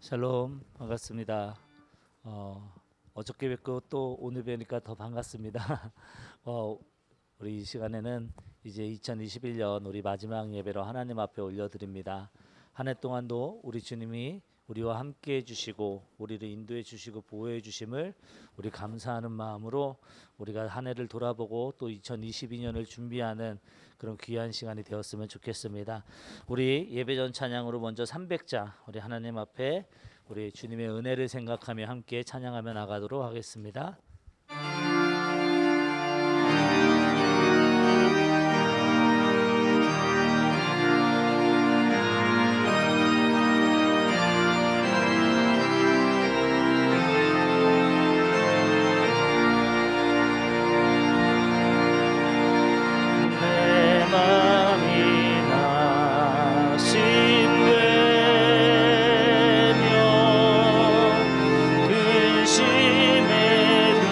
샬롬 반갑습니다. 어저께 뵙고 또 오늘 뵈니까 더 반갑습니다. 우리 이 시간에는 이제 2021년 우리 마지막 예배로 하나님 앞에 올려드립니다. 한 해 동안도 우리 주님이 우리와 함께 해주시고 우리를 인도해 주시고 보호해 주심을 우리 감사하는 마음으로 우리가 한 해를 돌아보고 또 2022년을 준비하는 그런 귀한 시간이 되었으면 좋겠습니다. 우리 예배 전 찬양으로 먼저 300자 우리 하나님 앞에 우리 주님의 은혜를 생각하며 함께 찬양하며 나가도록 하겠습니다. 근심에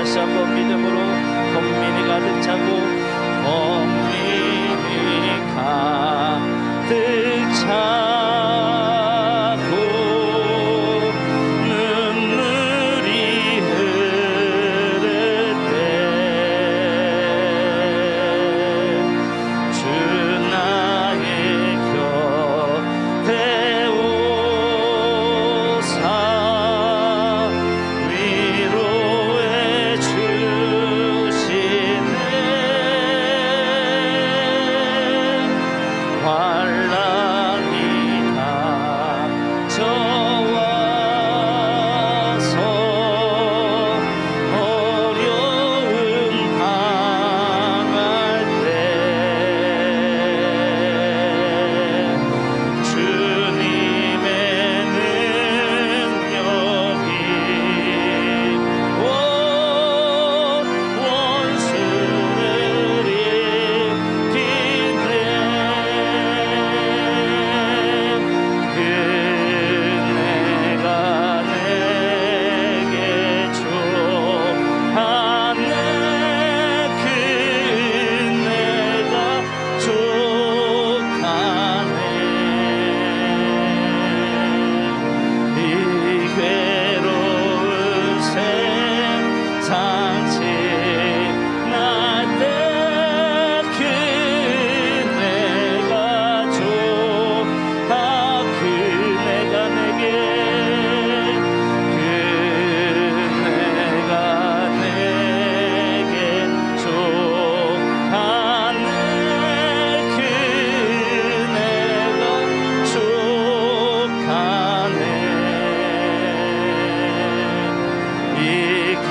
다시 한번 믿음으로 범민이 가득 차고 범민이 가득 차고 눈물이 흐를 때 주 나의 곁에 오사 위로해 주시네. 환란이 닥쳐와서 어려움 당할 때 주님의 능력이 원수를 이기네. 그네가 내게 족하네. 그네가 족하네. 이 괴로운 세상 지날 때 그네가 족하. 그네가 내게 족하네. 그네가 족하네. 이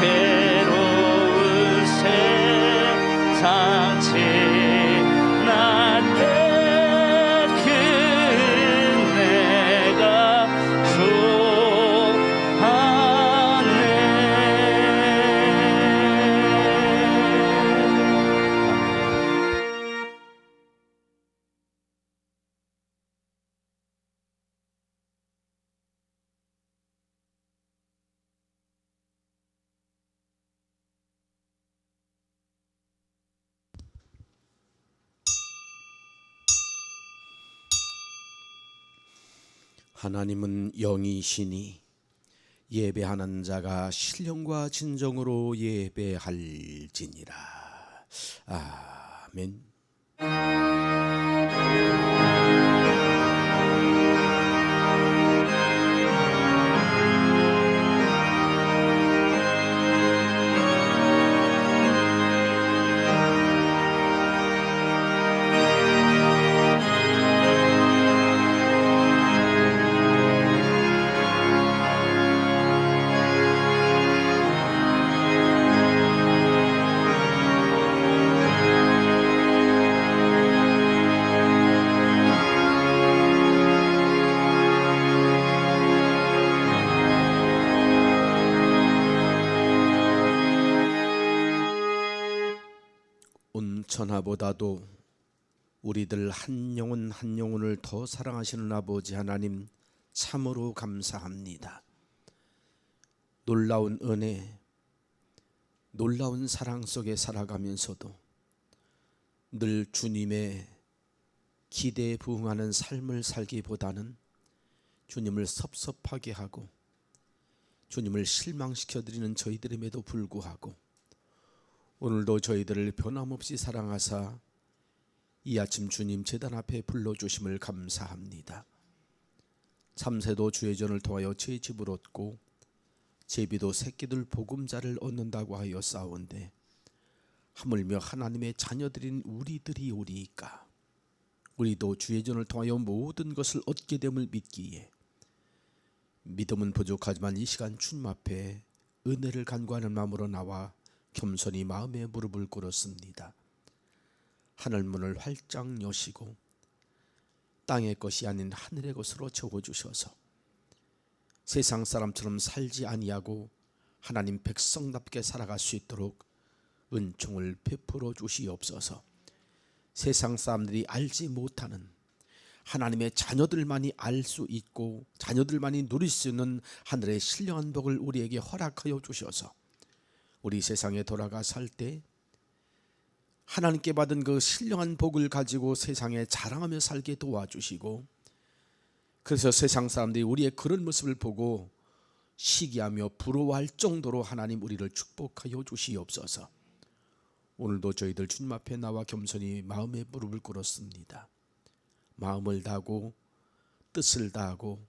괴로운 세상 지날 때 그네가 족하네. 하나님은 영이시니 예배하는 자가 신령과 진정으로 예배할지니라. 아멘. 온 천하보다도 우리들 한 영혼 한 영혼을 더 사랑하시는 아버지 하나님 참으로 감사합니다. 놀라운 은혜, 놀라운 사랑 속에 살아가면서도 늘 주님의 기대에 부응하는 삶을 살기보다는 주님을 섭섭하게 하고 주님을 실망시켜드리는 저희들임에도 불구하고 오늘도 저희들을 변함없이 사랑하사 이 아침 주님 제단 앞에 불러주심을 감사합니다. 참새도 주의 전을 통하여 제 집을 얻고 제비도 새끼들 보금자를 얻는다고 하여 싸운데 하물며 하나님의 자녀들인 우리들이 오리이까. 우리도 주의 전을 통하여 모든 것을 얻게 됨을 믿기에 믿음은 부족하지만 이 시간 주님 앞에 은혜를 간구하는 마음으로 나와 겸손히 마음에 무릎을 꿇었습니다. 하늘문을 활짝 여시고 땅의 것이 아닌 하늘의 것으로 채워주셔서 세상 사람처럼 살지 아니하고 하나님 백성답게 살아갈 수 있도록 은총을 베풀어 주시옵소서. 세상 사람들이 알지 못하는 하나님의 자녀들만이 알 수 있고 자녀들만이 누릴 수 있는 하늘의 신령한 복을 우리에게 허락하여 주셔서 우리 세상에 돌아가 살 때 하나님께 받은 그 신령한 복을 가지고 세상에 자랑하며 살게 도와주시고, 그래서 세상 사람들이 우리의 그런 모습을 보고 시기하며 부러워할 정도로 하나님 우리를 축복하여 주시옵소서. 오늘도 저희들 주님 앞에 나와 겸손히 마음의 무릎을 꿇었습니다. 마음을 다하고 뜻을 다하고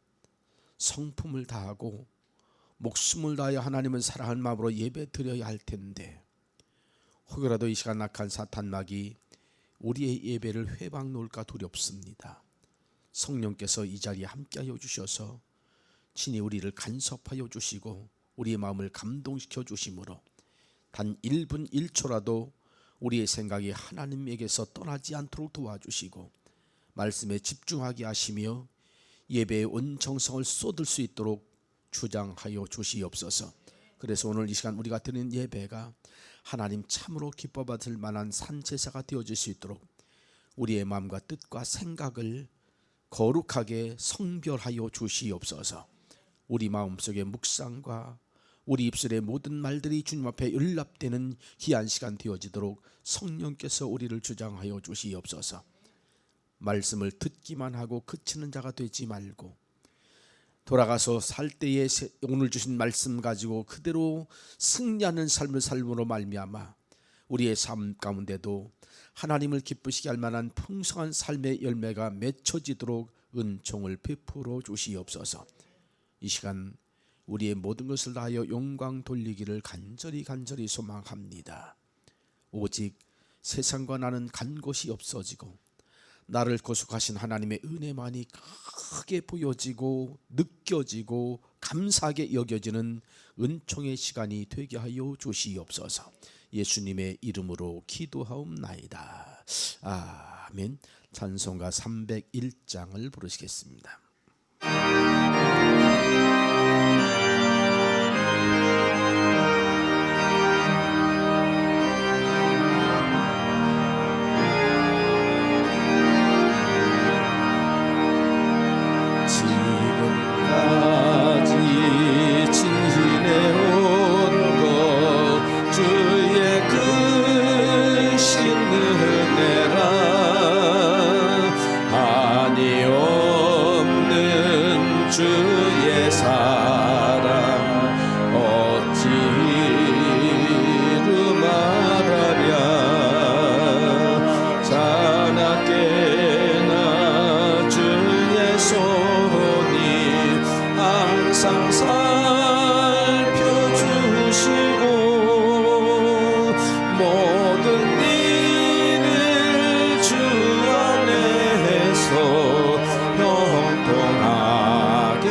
성품을 다하고 목숨을 다하여 하나님을 사랑하는 마음으로 예배 드려야 할 텐데, 혹여라도 이 시간 악한 사탄막이 우리의 예배를 회방 놓을까 두렵습니다. 성령께서 이 자리에 함께하여 주셔서 친히 우리를 간섭하여 주시고 우리의 마음을 감동시켜 주심으로 단 1분 1초라도 우리의 생각이 하나님에게서 떠나지 않도록 도와주시고 말씀에 집중하게 하시며 예배의 온 정성을 쏟을 수 있도록 주장하여 주시옵소서. 그래서 오늘 이 시간 우리가 드리는 예배가 하나님 참으로 기뻐 받을 만한 산제사가 되어질 수 있도록 우리의 마음과 뜻과 생각을 거룩하게 성별하여 주시옵소서. 우리 마음속의 묵상과 우리 입술의 모든 말들이 주님 앞에 연락되는 귀한 시간 되어지도록 성령께서 우리를 주장하여 주시옵소서. 말씀을 듣기만 하고 그치는 자가 되지 말고 돌아가서 살 때에 오늘 주신 말씀 가지고 그대로 승리하는 삶을 삶으로 말미암아 우리의 삶 가운데도 하나님을 기쁘시게 할 만한 풍성한 삶의 열매가 맺혀지도록 은총을 베풀어 주시옵소서. 이 시간 우리의 모든 것을 다하여 영광 돌리기를 간절히 소망합니다. 오직 세상과 나는 간 곳이 없어지고 나를 구속하신 하나님의 은혜만이 크게 보여지고 느껴지고 감사하게 여겨지는 은총의 시간이 되게 하여 주시옵소서. 예수님의 이름으로 기도하옵나이다. 아멘. 찬송가 301장을 부르시겠습니다. 주의 사랑 어찌로 말하랴. 자나깨나 주의 손이 항상 살펴주시고 모든 일을 주 안에서 형통하게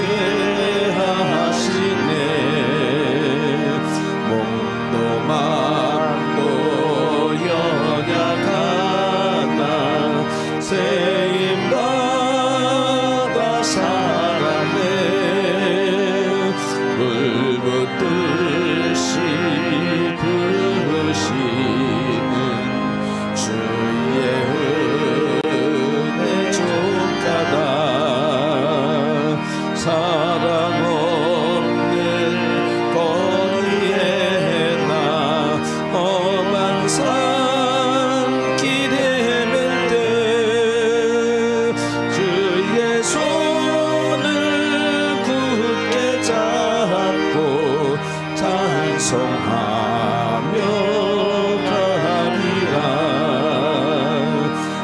하시네. 몸도 마음도 연약하나 세임받아 살았네. 불붙듯이 부으시는 주의 은혜 족하다. 사랑 없는 거리에 나 험한 산길에 맬 때 주의 손을 굳게 잡고 찬송하며 가리라.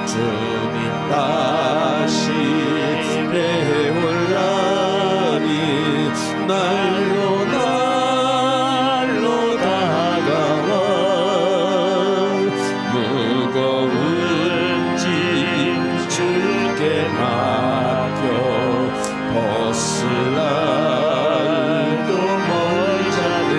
주님 다시 배울 날이 날로 다가와. 무거운 짐 주께 맡겨 벗을 날도 멀잖네.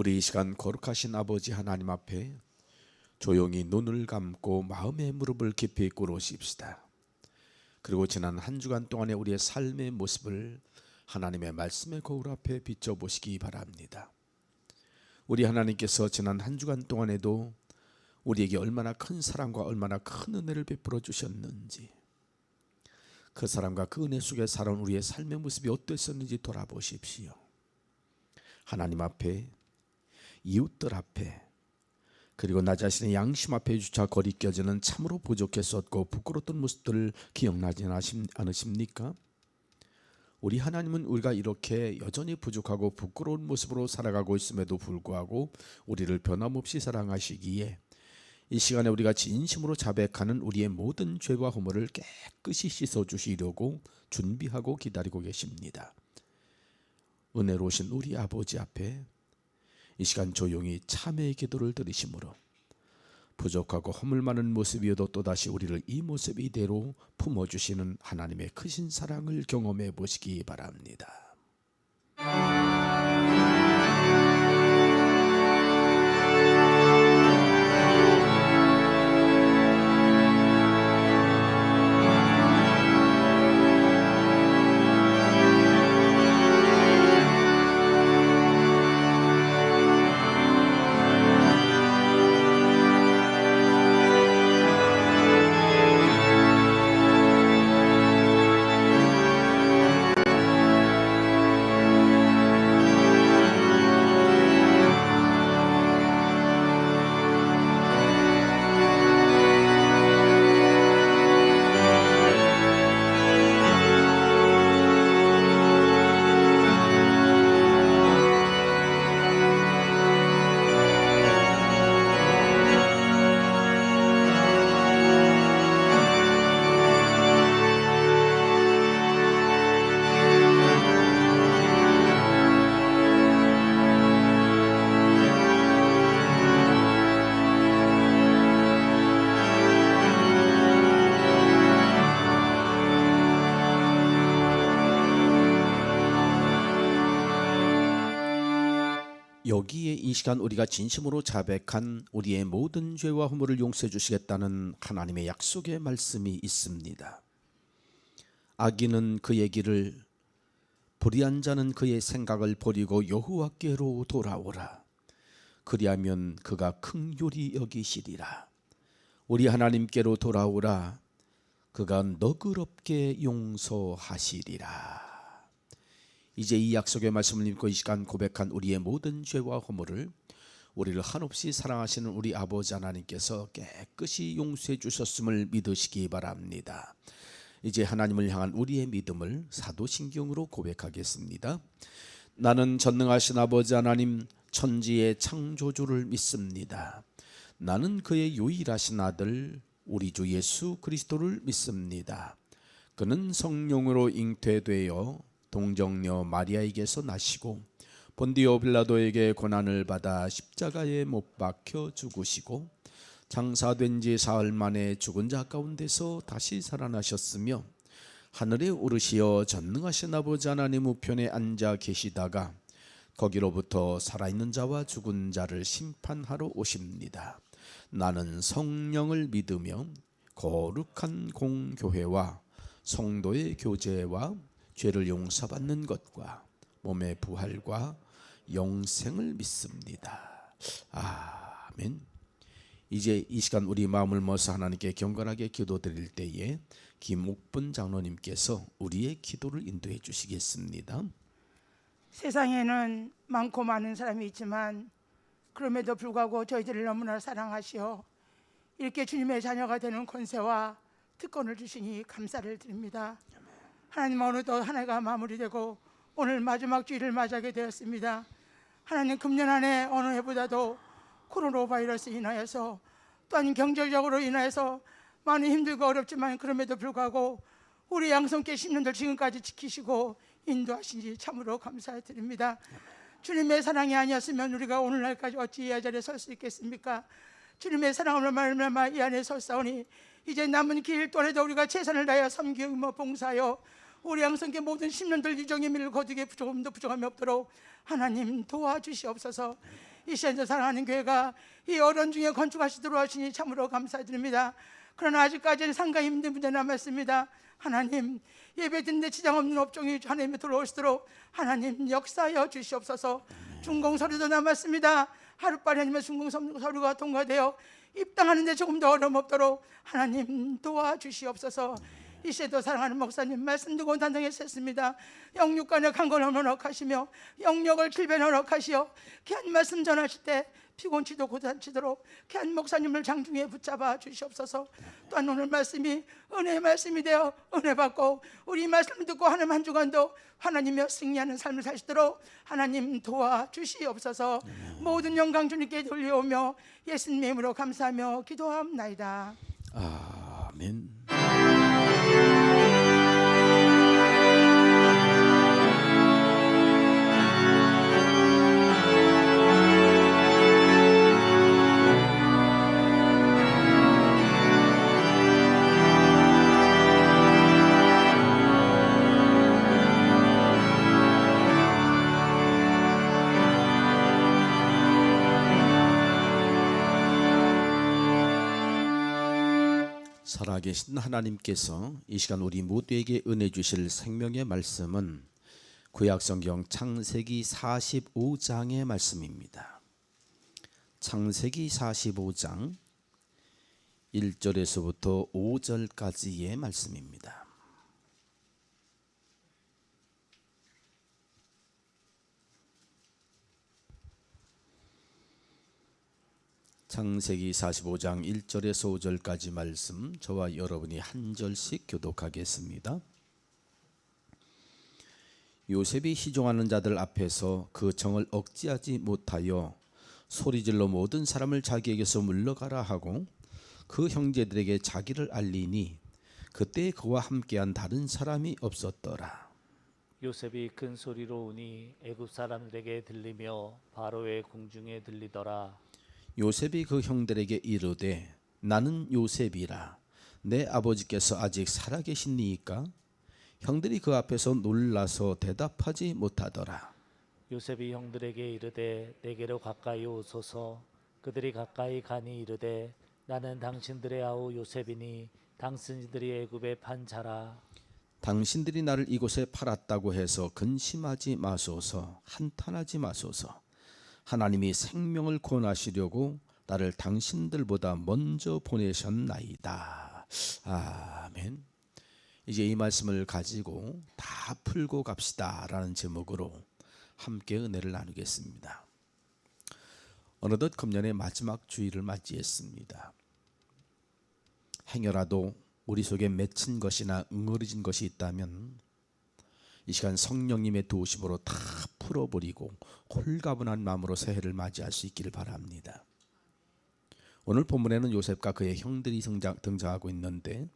우리 이 시간 거룩하신 아버지 하나님 앞에 조용히 눈을 감고 마음의 무릎을 깊이 꿇으십시다. 그리고 지난 한 주간 동안의 우리의 삶의 모습을 하나님의 말씀의 거울 앞에 비춰보시기 바랍니다. 우리 하나님께서 지난 한 주간 동안에도 우리에게 얼마나 큰 사랑과 얼마나 큰 은혜를 베풀어 주셨는지, 그 사랑과 그 은혜 속에 살아온 우리의 삶의 모습이 어땠었는지 돌아보십시오. 하나님 앞에, 이웃들 앞에, 그리고 나 자신의 양심 앞에 주차 거리껴지는 참으로 부족했었고 부끄러웠던 모습들을 기억나지 않으십니까? 우리 하나님은 우리가 이렇게 여전히 부족하고 부끄러운 모습으로 살아가고 있음에도 불구하고 우리를 변함없이 사랑하시기에 이 시간에 우리가 진심으로 자백하는 우리의 모든 죄와 허물을 깨끗이 씻어주시려고 준비하고 기다리고 계십니다. 은혜로우신 우리 아버지 앞에 이 시간 조용히 참회의 기도를 드리심으로 부족하고 허물 많은 모습이어도 또다시 우리를 이 모습 이대로 품어주시는 하나님의 크신 사랑을 경험해 보시기 바랍니다. 여기에 이 시간 우리가 진심으로 자백한 우리의 모든 죄와 허물을 용서해 주시겠다는 하나님의 약속의 말씀이 있습니다. 악인은 그의 길을, 불의한 자는 그의 생각을 버리고 여호와께로 돌아오라. 그리하면 그가 긍휼히 여기시리라. 우리 하나님께로 돌아오라. 그가 너그럽게 용서하시리라. 이제 이 약속의 말씀을 읽고 이 시간 고백한 우리의 모든 죄와 허물을 우리를 한없이 사랑하시는 우리 아버지 하나님께서 깨끗이 용서해 주셨음을 믿으시기 바랍니다. 이제 하나님을 향한 우리의 믿음을 사도신경으로 고백하겠습니다. 나는 전능하신 아버지 하나님 천지의 창조주를 믿습니다. 나는 그의 유일하신 아들 우리 주 예수 그리스도를 믿습니다. 그는 성령으로 잉태되어 동정녀 마리아에게서 나시고 본디오 빌라도에게 고난을 받아 십자가에 못 박혀 죽으시고 장사된 지 사흘 만에 죽은 자 가운데서 다시 살아나셨으며 하늘에 오르시어 전능하신 아버지 하나님 우편에 앉아 계시다가 거기로부터 살아있는 자와 죽은 자를 심판하러 오십니다. 나는 성령을 믿으며 거룩한 공교회와 성도의 교제와 죄를 용서받는 것과 몸의 부활과 영생을 믿습니다. 아멘. 이제 이 시간 우리 마음을 모아서 하나님께 경건하게 기도드릴 때에 김옥분 장로님께서 우리의 기도를 인도해 주시겠습니다. 세상에는 많고 많은 사람이 있지만 그럼에도 불구하고 저희들을 너무나 사랑하시어 이렇게 주님의 자녀가 되는 권세와 특권을 주시니 감사를 드립니다. 하나님, 오늘도 한 해가 마무리되고 오늘 마지막 주일을 맞이하게 되었습니다. 하나님, 금년 한 해 어느 해보다도 코로나 바이러스 인하여서 또한 경제적으로 인하여서 많이 힘들고 어렵지만 그럼에도 불구하고 우리 양성계 신년들 지금까지 지키시고 인도하시니 참으로 감사드립니다. 주님의 사랑이 아니었으면 우리가 오늘날까지 어찌 이 자리에 설 수 있겠습니까? 주님의 사랑으로 말미암아 이 안에 설사오니 이제 남은 길 또래도 우리가 최선을 다하여 섬기며 봉사하여 우리 양성계 모든 신년들 유정의 미를 거두게 조금도 부족함이 없도록 하나님 도와주시옵소서. 이 시간에 사랑하는 교회가 이 어려운 중에 건축하시도록 하시니 참으로 감사드립니다. 그러나 아직까지는 상당히 힘든 문제 남았습니다. 하나님, 예배 듣는데 지장 없는 업종이 하나님에 들어오시도록 하나님 역사하여 주시옵소서. 준공서류도 남았습니다. 하루빨리 하나님의 준공서류가 통과되어 입당하는데 조금 더 어려움 없도록 하나님 도와주시옵소서. 이 시에도 사랑하는 목사님 말씀 듣고 단장에 섰습니다. 영육간의 강건을 허락하시며 영역을 길변 허락하시어 귀한 말씀 전하실 때 피곤치도 고단치도록 귀한 목사님을 장중에 붙잡아 주시옵소서. 또한 오늘 말씀이 은혜의 말씀이 되어 은혜 받고 우리 말씀을 듣고 하는 한 주간도 하나님이여 승리하는 삶을 사시도록 하나님 도와주시옵소서. 모든 영광 주님께 돌려오며 예수님의 이름으로 감사하며 기도하옵나이다. 아멘. 살아계신 하나님께서 이 시간 우리 모두에게 은혜 주실 생명의 말씀은 구약성경 창세기 45장의 말씀입니다. 창세기 45장 1절에서부터 5절까지의 말씀입니다. 창세기 45장 1절에서 5절까지 말씀 저와 여러분이 한 절씩 교독하겠습니다. 요셉이 희종하는 자들 앞에서 그 정을 억제하지 못하여 소리질러 모든 사람을 자기에게서 물러가라 하고 그 형제들에게 자기를 알리니 그때 그와 함께한 다른 사람이 없었더라. 요셉이 큰 소리로 우니 애굽 사람들에게 들리며 바로의 궁중에 들리더라. 요셉이 그 형들에게 이르되 나는 요셉이라. 내 아버지께서 아직 살아계시니이까? 형들이 그 앞에서 놀라서 대답하지 못하더라. 요셉이 형들에게 이르되 내게로 가까이 오소서. 그들이 가까이 가니 이르되 나는 당신들의 아우 요셉이니 당신들이 애굽에 판 자라. 당신들이 나를 이곳에 팔았다고 해서 근심하지 마소서. 한탄하지 마소서. 하나님이 생명을 구원하시려고 나를 당신들보다 먼저 보내셨나이다. 아멘. 이제 이 말씀을 가지고 다 풀고 갑시다 라는 제목으로 함께 은혜를 나누겠습니다. 어느덧 금년의 마지막 주일을 맞이했습니다. 행여라도 우리 속에 맺힌 것이나 응어리진 것이 있다면 이 시간 성령님의 도우심으로 다 풀어버리고 홀가분한 마음으로 새해를 맞이할 수 있기를 바랍니다. 오늘 본문에는 요셉과 그의 형들이 등장하고 있는데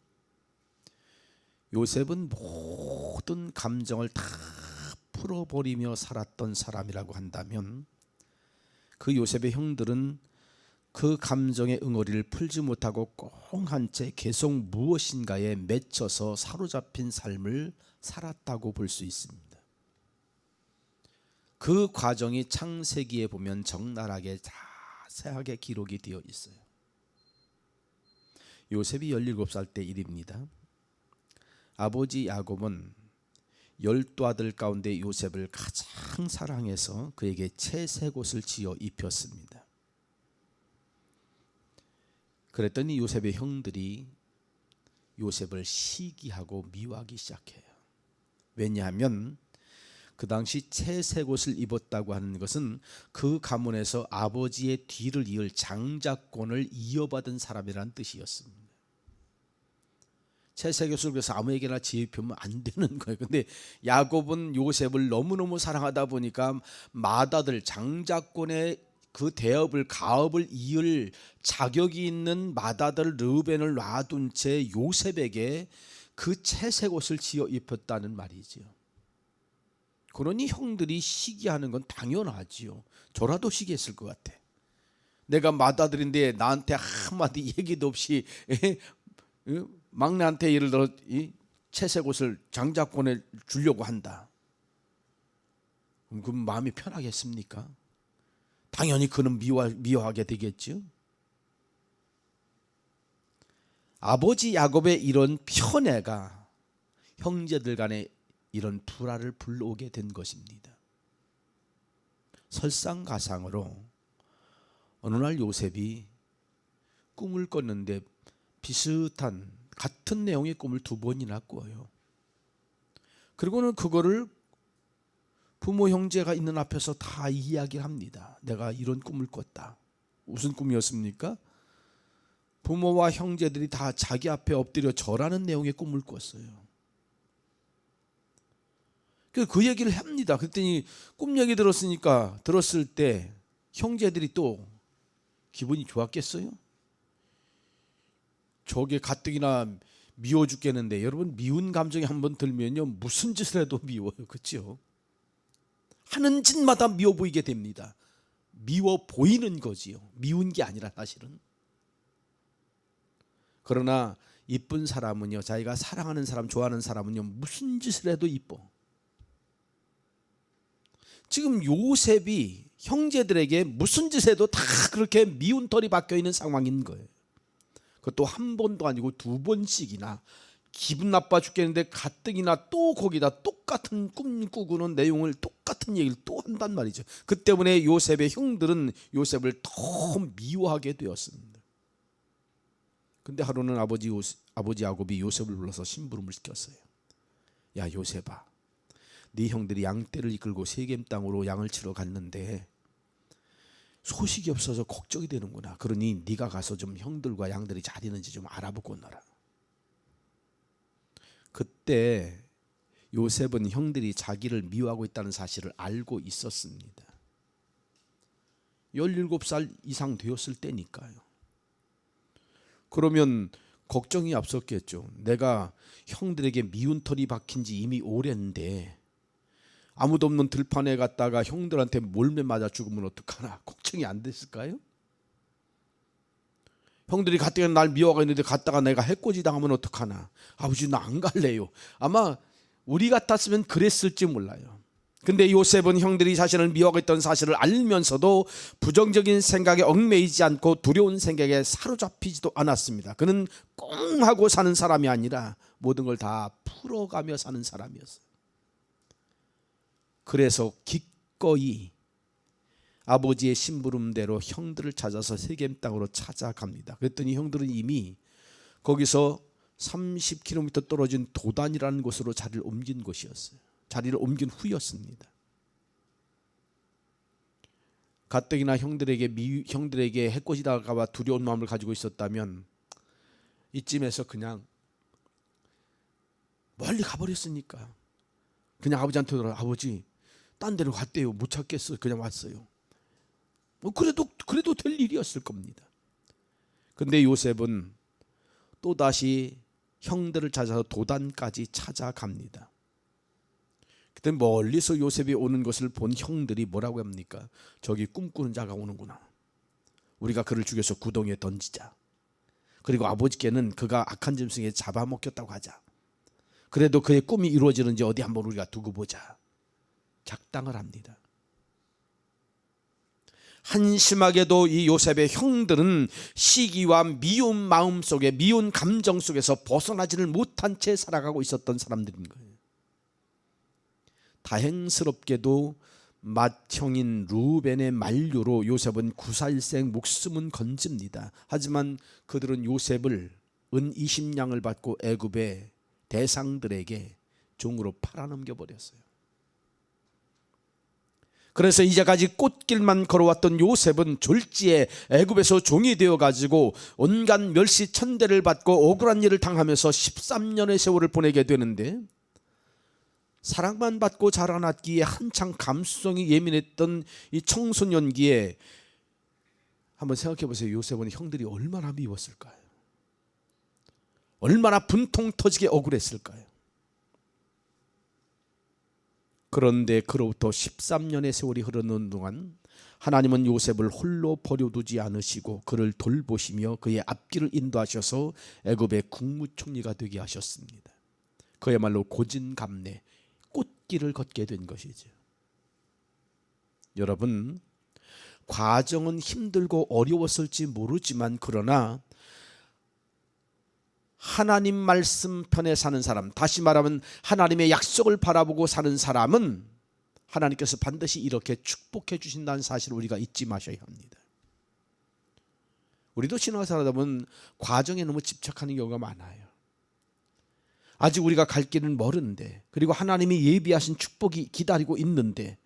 요셉은 모든 감정을 다 풀어버리며 살았던 사람이라고 한다면 그 요셉의 형들은 그 감정의 응어리를 풀지 못하고 꽁한 채 계속 무엇인가에 맺혀서 사로잡힌 삶을 살았다고 볼 수 있습니다. 그 과정이 창세기에 보면 적나라하게 자세하게 기록이 되어 있어요. 요셉이 17살 때 일입니다. 아버지 야곱은 12아들 가운데 요셉을 가장 사랑해서 그에게 채색옷을 지어 입혔습니다. 그랬더니 요셉의 형들이 요셉을 시기하고 미워하기 시작해요. 왜냐하면 그 당시 채색옷을 입었다고 하는 것은 그 가문에서 아버지의 뒤를 이을 장자권을 이어받은 사람이라는 뜻이었습니다. 채색옷을 그래서 아무에게나 지입히면 안 되는 거예요. 근데 야곱은 요셉을 너무너무 사랑하다 보니까 맏아들 장자권의 그 대업을 가업을 이을 자격이 있는 맏아들 르우벤을 놔둔 채 요셉에게 그 채색옷을 지어 입혔다는 말이죠. 그러니 형들이 시기하는 건 당연하지요. 저라도 시기했을 것 같아. 내가 맏아들인데 나한테 한마디 얘기도 없이 막내한테 예를 들어 이 채색옷을 장자권에 주려고 한다. 그럼 마음이 편하겠습니까? 당연히 그는 미워하게 되겠죠. 아버지 야곱의 이런 편애가 형제들 간에 이런 불화를 불러오게 된 것입니다. 설상가상으로 어느 날 요셉이 꿈을 꿨는데 비슷한 같은 내용의 꿈을 2번이나 꿔요. 그리고는 그거를 부모 형제가 있는 앞에서 다 이야기를 합니다. 내가 이런 꿈을 꿨다. 무슨 꿈이었습니까? 부모와 형제들이 다 자기 앞에 엎드려 절하는 내용의 꿈을 꿨어요. 그 얘기를 합니다. 그랬더니 꿈 얘기 들었을 때 형제들이 또 기분이 좋았겠어요? 저게 가뜩이나 미워 죽겠는데, 여러분 미운 감정이 한번 들면요 무슨 짓을 해도 미워요. 그렇죠? 하는 짓마다 미워 보이게 됩니다. 미워 보이는 거지요. 미운 게 아니라 사실은. 그러나 이쁜 사람은요, 자기가 사랑하는 사람, 좋아하는 사람은요 무슨 짓을 해도 이뻐. 지금 요셉이 형제들에게 무슨 짓을 해도 다 그렇게 미운 털이 박혀 있는 상황인 거예요. 그것도 1번도 아니고 2번씩이나 기분 나빠 죽겠는데 가뜩이나 또 거기다 똑같은 꿈 꾸고는 내용을, 똑같은 얘기를 또 한단 말이죠. 그 때문에 요셉의 형들은 요셉을 더 미워하게 되었습니다. 근데 하루는 아버지 야곱이 요셉을 불러서 심부름을 시켰어요. 야 요셉아, 네 형들이 양떼를 이끌고 세겜 땅으로 양을 치러 갔는데 소식이 없어서 걱정이 되는구나. 그러니 네가 가서 좀 형들과 양들이 잘 있는지 좀 알아보고 오너라. 그때 요셉은 형들이 자기를 미워하고 있다는 사실을 알고 있었습니다. 17살 이상 되었을 때니까요. 그러면 걱정이 앞섰겠죠. 내가 형들에게 미운 털이 박힌 지 이미 오랜데 아무도 없는 들판에 갔다가 형들한테 몰매 맞아 죽으면 어떡하나 걱정이 안 됐을까요? 형들이 가뜩이나 날 미워가 있는데 갔다가 내가 해코지 당하면 어떡하나. 아버지 나 안 갈래요. 아마 우리 같았으면 그랬을지 몰라요. 근데 요셉은 형들이 자신을 미워하고 있던 사실을 알면서도 부정적인 생각에 얽매이지 않고 두려운 생각에 사로잡히지도 않았습니다. 그는 꽁 하고 사는 사람이 아니라 모든 걸 다 풀어가며 사는 사람이었어요. 그래서 기꺼이 아버지의 심부름대로 형들을 찾아서 세겜 땅으로 찾아갑니다. 그랬더니 형들은 이미 거기서 30km 떨어진 도단이라는 곳으로 자리를 옮긴 곳이었어요. 자리를 옮긴 후였습니다. 가뜩이나 형들에게 해코지 당할까 봐 두려운 마음을 가지고 있었다면 이쯤에서 그냥 멀리 가버렸으니까 그냥 아버지한테 들어, 아버지 딴 데로 갔대요. 못 찾겠어. 그냥 왔어요. 뭐 그래도 될 일이었을 겁니다. 근데 요셉은 또다시 형들을 찾아서 도단까지 찾아갑니다. 그때 멀리서 요셉이 오는 것을 본 형들이 뭐라고 합니까? 저기 꿈꾸는 자가 오는구나. 우리가 그를 죽여서 구덩이에 던지자. 그리고 아버지께는 그가 악한 짐승에 잡아먹혔다고 하자. 그래도 그의 꿈이 이루어지는지 어디 한번 우리가 두고 보자. 작당을 합니다. 한심하게도 이 요셉의 형들은 시기와 미운 마음 속에, 미운 감정 속에서 벗어나지를 못한 채 살아가고 있었던 사람들인 거예요. 다행스럽게도 맏형인 루벤의 만류로 요셉은 구살생 목숨은 건집니다. 하지만 그들은 요셉을 은 20냥을 받고 애굽의 대상들에게 종으로 팔아넘겨 버렸어요. 그래서 이제까지 꽃길만 걸어왔던 요셉은 졸지에 애굽에서 종이 되어가지고 온갖 멸시천대를 받고 억울한 일을 당하면서 13년의 세월을 보내게 되는데, 사랑만 받고 자라났기에 한창 감수성이 예민했던 이 청소년기에 한번 생각해 보세요. 요셉은 형들이 얼마나 미웠을까요? 얼마나 분통 터지게 억울했을까요? 그런데 그로부터 13년의 세월이 흐르는 동안 하나님은 요셉을 홀로 버려두지 않으시고 그를 돌보시며 그의 앞길을 인도하셔서 애굽의 국무총리가 되게 하셨습니다. 그야말로 고진감래 꽃길을 걷게 된 것이죠. 여러분, 과정은 힘들고 어려웠을지 모르지만 그러나 하나님 말씀 편에 사는 사람, 다시 말하면 하나님의 약속을 바라보고 사는 사람은 하나님께서 반드시 이렇게 축복해 주신다는 사실을 우리가 잊지 마셔야 합니다. 우리도 신앙을 살다 보면 과정에 너무 집착하는 경우가 많아요. 아직 우리가 갈 길은 멀은데, 그리고 하나님이 예비하신 축복이 기다리고 있는데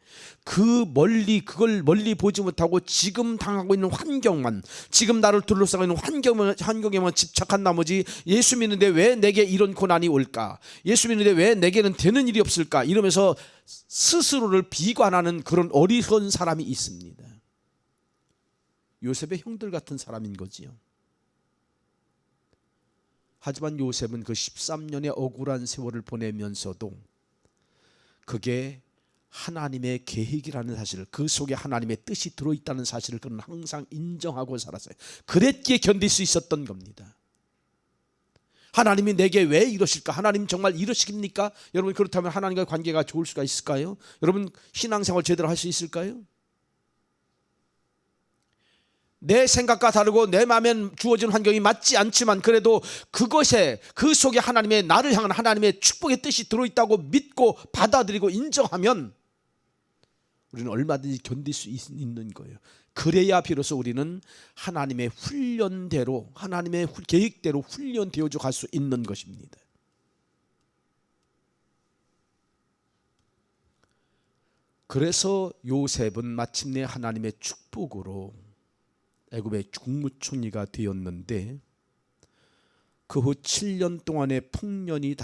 그걸 멀리 보지 못하고 지금 당하고 있는 환경만, 지금 나를 둘러싸고 있는 환경에만 집착한 나머지 예수 믿는데 왜 내게 이런 고난이 올까? 예수 믿는데 왜 내게는 되는 일이 없을까? 이러면서 스스로를 비관하는 그런 어리석은 사람이 있습니다. 요셉의 형들 같은 사람인 거지요. 하지만 요셉은 그 13년의 억울한 세월을 보내면서도 그게 하나님의 계획이라는 사실을, 그 속에 하나님의 뜻이 들어있다는 사실을 그는 항상 인정하고 살았어요. 그랬기에 견딜 수 있었던 겁니다. 하나님이 내게 왜 이러실까? 하나님 정말 이러십니까? 여러분, 그렇다면 하나님과 관계가 좋을 수가 있을까요? 여러분, 신앙생활 제대로 할 수 있을까요? 내 생각과 다르고 내 마음에 주어진 환경이 맞지 않지만 그래도 그것에, 그 속에 하나님의, 나를 향한 하나님의 축복의 뜻이 들어있다고 믿고 받아들이고 인정하면 우리는 얼마든지 견딜 수 있는 거예요. 그래야 비로소 우리는 하나님의 훈련대로, 하나님의 계획대로 훈련되어져 갈 수 있는 것입니다. 그래서 요셉은 마침내 하나님의 축복으로 애굽의 국무총리가 되었는데 그 후 7년 동안의 풍년의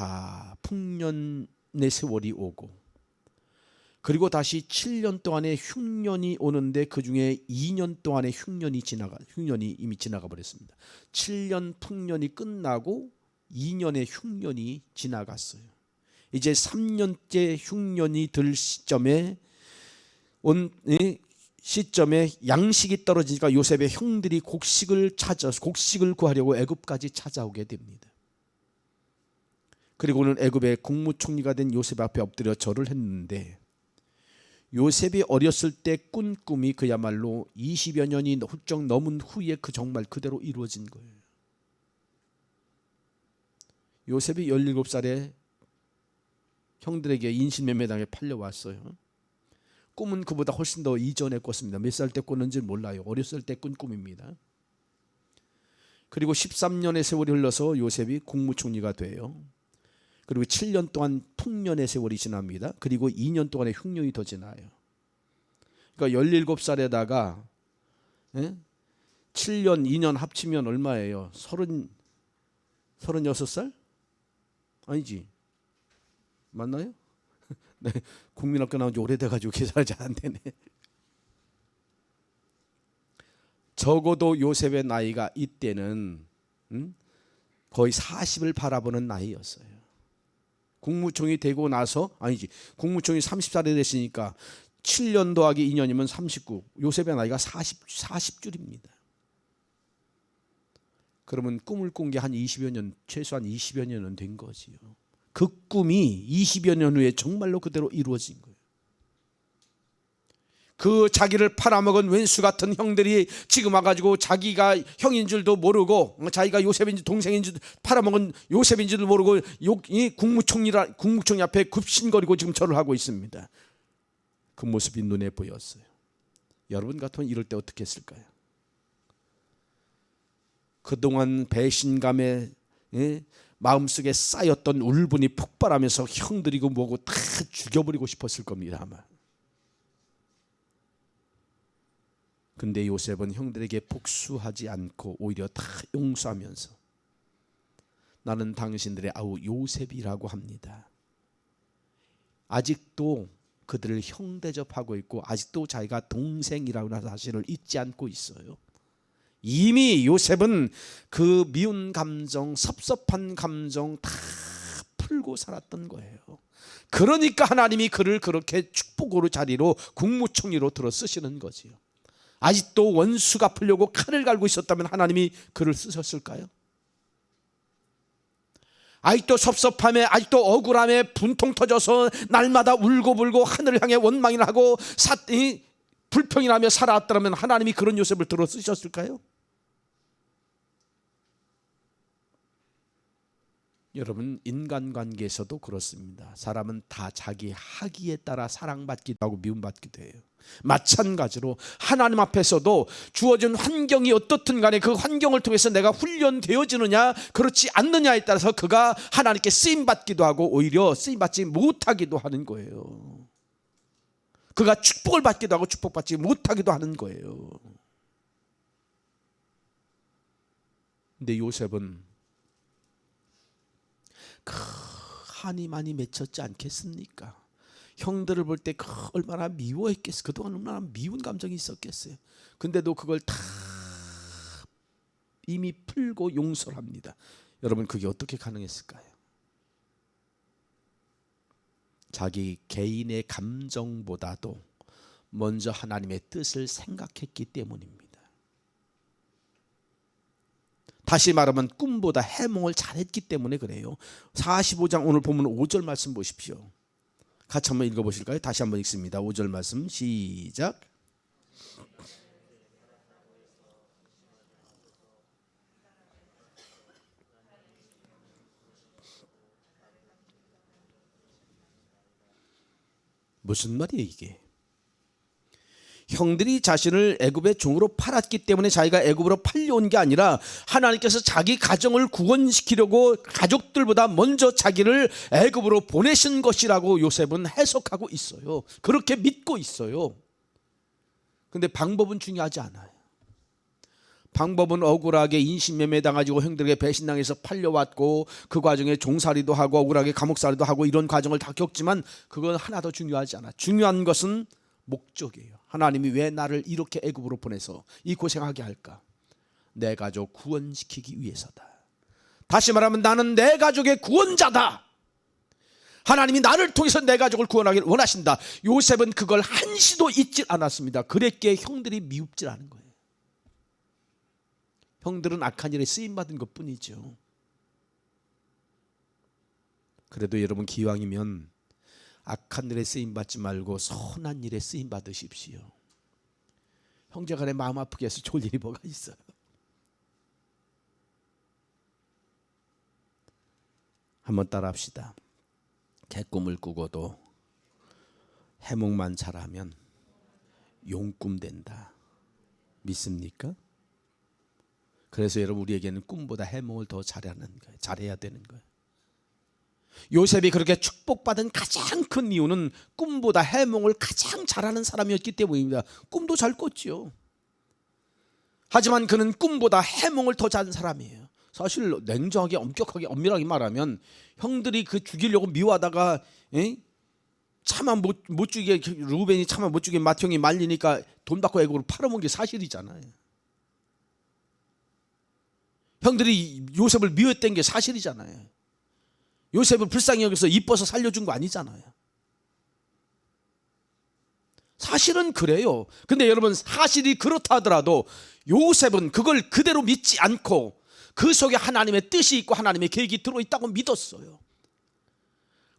세월이 오고, 그리고 다시 7년 동안의 흉년이 오는데 그 중에 2년 동안의 흉년이 이미 지나가 버렸습니다. 7년 풍년이 끝나고 2년의 흉년이 지나갔어요. 이제 3년째 흉년이 들 시점에 양식이 떨어지니까 요셉의 형들이 곡식을 구하려고 애굽까지 찾아오게 됩니다. 그리고는 애굽의 국무총리가 된 요셉 앞에 엎드려 절을 했는데, 요셉이 어렸을 때 꾼 꿈이 그야말로 20여 년이 훌쩍 넘은 후에 정말 그대로 이루어진 거예요. 요셉이 17살에 형들에게 인신매매당해 팔려왔어요. 꿈은 그보다 훨씬 더 이전에 꿨습니다. 몇 살 때 꿨는지 몰라요. 어렸을 때 꾼 꿈입니다. 그리고 13년의 세월이 흘러서 요셉이 국무총리가 돼요. 그리고 7년 동안 풍년의 세월이 지납니다. 그리고 2년 동안의 흉년이 더 지나요. 그러니까 17살에다가 7년, 2년 합치면 얼마예요? 36살? 아니지. 맞나요? 네, 국민학교 나온 지 오래돼가지고 계산이 잘 안 되네. 적어도 요셉의 나이가 이때는 거의 40을 바라보는 나이였어요. 국무총리 되고 나서, 국무총리 30살이 됐으니까 7년 더하기 2년이면 39. 요셉의 나이가 40줄입니다. 그러면 꿈을 꾼 게 한 20여 년, 최소한 20여 년은 된 거지요. 그 꿈이 20여 년 후에 정말로 그대로 이루어진 거예요. 그 자기를 팔아먹은 왼수 같은 형들이 지금 와가지고 자기가 형인 줄도 모르고, 자기가 요셉인지 동생인지 팔아먹은 요셉인지도 모르고 이 국무총리 앞에 굽신거리고 지금 절을 하고 있습니다. 그 모습이 눈에 보였어요. 여러분 같으면 이럴 때 어떻게 했을까요? 그동안 배신감에 마음속에 쌓였던 울분이 폭발하면서 형들이고 뭐고 다 죽여버리고 싶었을 겁니다, 아마. 근데 요셉은 형들에게 복수하지 않고 오히려 다 용서하면서 나는 당신들의 아우 요셉이라고 합니다. 아직도 그들을 형 대접하고 있고 아직도 자기가 동생이라고 하는 사실을 잊지 않고 있어요. 이미 요셉은 그 미운 감정, 섭섭한 감정 다 풀고 살았던 거예요. 그러니까 하나님이 그를 그렇게 축복으로 자리로 국무총리로 들어 쓰시는 거지요. 아직도 원수 갚으려고 칼을 갈고 있었다면 하나님이 그를 쓰셨을까요? 아직도 섭섭함에, 아직도 억울함에 분통 터져서 날마다 울고불고 하늘을 향해 원망을 하고 불평이 나며 살아왔더라면 하나님이 그런 요셉을 들어 쓰셨을까요? 여러분, 인간관계에서도 그렇습니다. 사람은 다 자기 학위에 따라 사랑받기도 하고 미움받기도 해요. 마찬가지로 하나님 앞에서도 주어진 환경이 어떻든 간에 그 환경을 통해서 내가 훈련되어지느냐 그렇지 않느냐에 따라서 그가 하나님께 쓰임받기도 하고 오히려 쓰임받지 못하기도 하는 거예요. 그가 축복을 받기도 하고 축복받지 못하기도 하는 거예요. 근데 요셉은 한이 많이 맺혔지 않겠습니까? 형들을 볼 때 얼마나 미워했겠어요. 그동안 얼마나 미운 감정이 있었겠어요. 근데도 그걸 다 이미 풀고 용서를 합니다. 여러분, 그게 어떻게 가능했을까요? 자기 개인의 감정보다도 먼저 하나님의 뜻을 생각했기 때문입니다. 다시 말하면 꿈보다 해몽을 잘했기 때문에 그래요. 45장 오늘 보면 5절 말씀 보십시오. 같이 한번 읽어보실까요? 다시 한번 읽습니다. 5절 말씀 시작. 무슨 말이에요 이게? 형들이 자신을 애굽의 종으로 팔았기 때문에 자기가 애굽으로 팔려온 게 아니라 하나님께서 자기 가정을 구원시키려고 가족들보다 먼저 자기를 애굽으로 보내신 것이라고 요셉은 해석하고 있어요. 그렇게 믿고 있어요. 근데 방법은 중요하지 않아요. 방법은 억울하게 인신매매 당가지고 형들에게 배신당해서 팔려왔고 그 과정에 종살이도 하고 억울하게 감옥살이도 하고 이런 과정을 다 겪지만 그건 하나도 중요하지 않아. 중요한 것은 목적이에요. 하나님이 왜 나를 이렇게 애굽으로 보내서 이 고생하게 할까? 내 가족 구원시키기 위해서다. 다시 말하면 나는 내 가족의 구원자다. 하나님이 나를 통해서 내 가족을 구원하기를 원하신다. 요셉은 그걸 한시도 잊지 않았습니다. 그랬기에 형들이 미웁질 않은 거예요. 형들은 악한 일에 쓰임받은 것뿐이죠. 그래도 여러분, 기왕이면 악한 일에 쓰임받지 말고 선한 일에 쓰임받으십시오. 형제간에 마음 아프게 해서 좋을 일이 뭐가 있어요? 한번 따라합시다. 개꿈을 꾸고도 해몽만 잘하면 용꿈 된다. 믿습니까? 그래서 여러분, 우리에게는 꿈보다 해몽을 더 잘해야 되는 거예요. 요셉이 그렇게 축복받은 가장 큰 이유는 꿈보다 해몽을 가장 잘하는 사람이었기 때문입니다. 꿈도 잘 꿨죠. 하지만 그는 꿈보다 해몽을 더 잘하는 사람이에요. 사실 냉정하게 엄격하게 엄밀하게 말하면 형들이 그 죽이려고 미워하다가 차마 못 죽이게 루벤이 차마 못 죽이게 맏형이 말리니까 돈 받고 애국으로 팔아먹은 게 사실이잖아요. 형들이 요셉을 미워했던 게 사실이잖아요. 요셉을 불쌍히 여기서 이뻐서 살려준 거 아니잖아요. 사실은 그래요. 근데 여러분, 사실이 그렇다 하더라도 요셉은 그걸 그대로 믿지 않고 그 속에 하나님의 뜻이 있고 하나님의 계획이 들어있다고 믿었어요.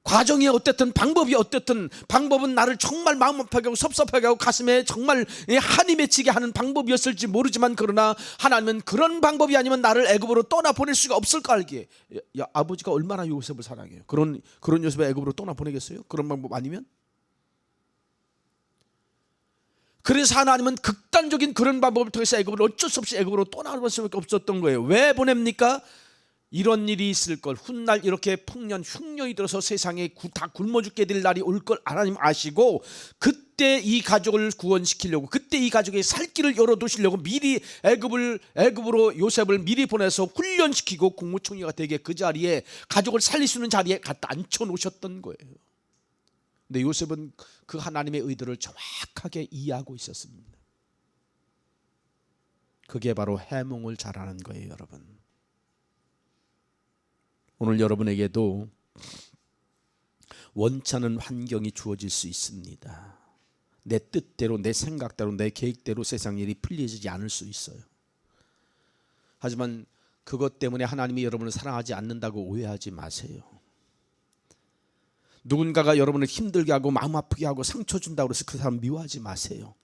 과정이 어땠든 방법이 어땠든 방법은 나를 정말 마음 아프게 하고 섭섭하게 하고 가슴에 정말 한이 맺히게 하는 방법이었을지 모르지만 그러나 하나님은 그런 방법이 아니면 나를 애굽으로 떠나보낼 수가 없을 거 알기에. 야, 아버지가 얼마나 요셉을 사랑해요. 그런 요셉을 애굽으로 떠나보내겠어요? 그런 방법 아니면? 그래서 하나님은 극단적인 그런 방법을 통해서 애굽을 어쩔 수 없이 애굽으로 떠나볼 수밖에 없었던 거예요. 왜 보냅니까? 이런 일이 있을 걸, 훗날 이렇게 풍년 흉년이 들어서 세상에 다 굶어 죽게 될 날이 올 걸 하나님 아시고 그때 이 가족을 구원시키려고, 그때 이 가족의 살 길을 열어두시려고 미리 애굽으로 요셉을 미리 보내서 훈련시키고 국무총리가 되게 그 자리에 가족을 살릴 수 있는 자리에 갖다 앉혀놓으셨던 거예요. 근데 요셉은 그 하나님의 의도를 정확하게 이해하고 있었습니다. 그게 바로 해몽을 잘하는 거예요, 여러분. 오늘 여러분에게도 원치 않은 환경이 주어질 수 있습니다. 내 뜻대로, 내 생각대로, 내 계획대로 세상 일이 풀리지 않을 수 있어요. 하지만 그것 때문에 하나님이 여러분을 사랑하지 않는다고 오해하지 마세요. 누군가가 여러분을 힘들게 하고 마음 아프게 하고 상처 준다고 해서 그 사람 미워하지 마세요.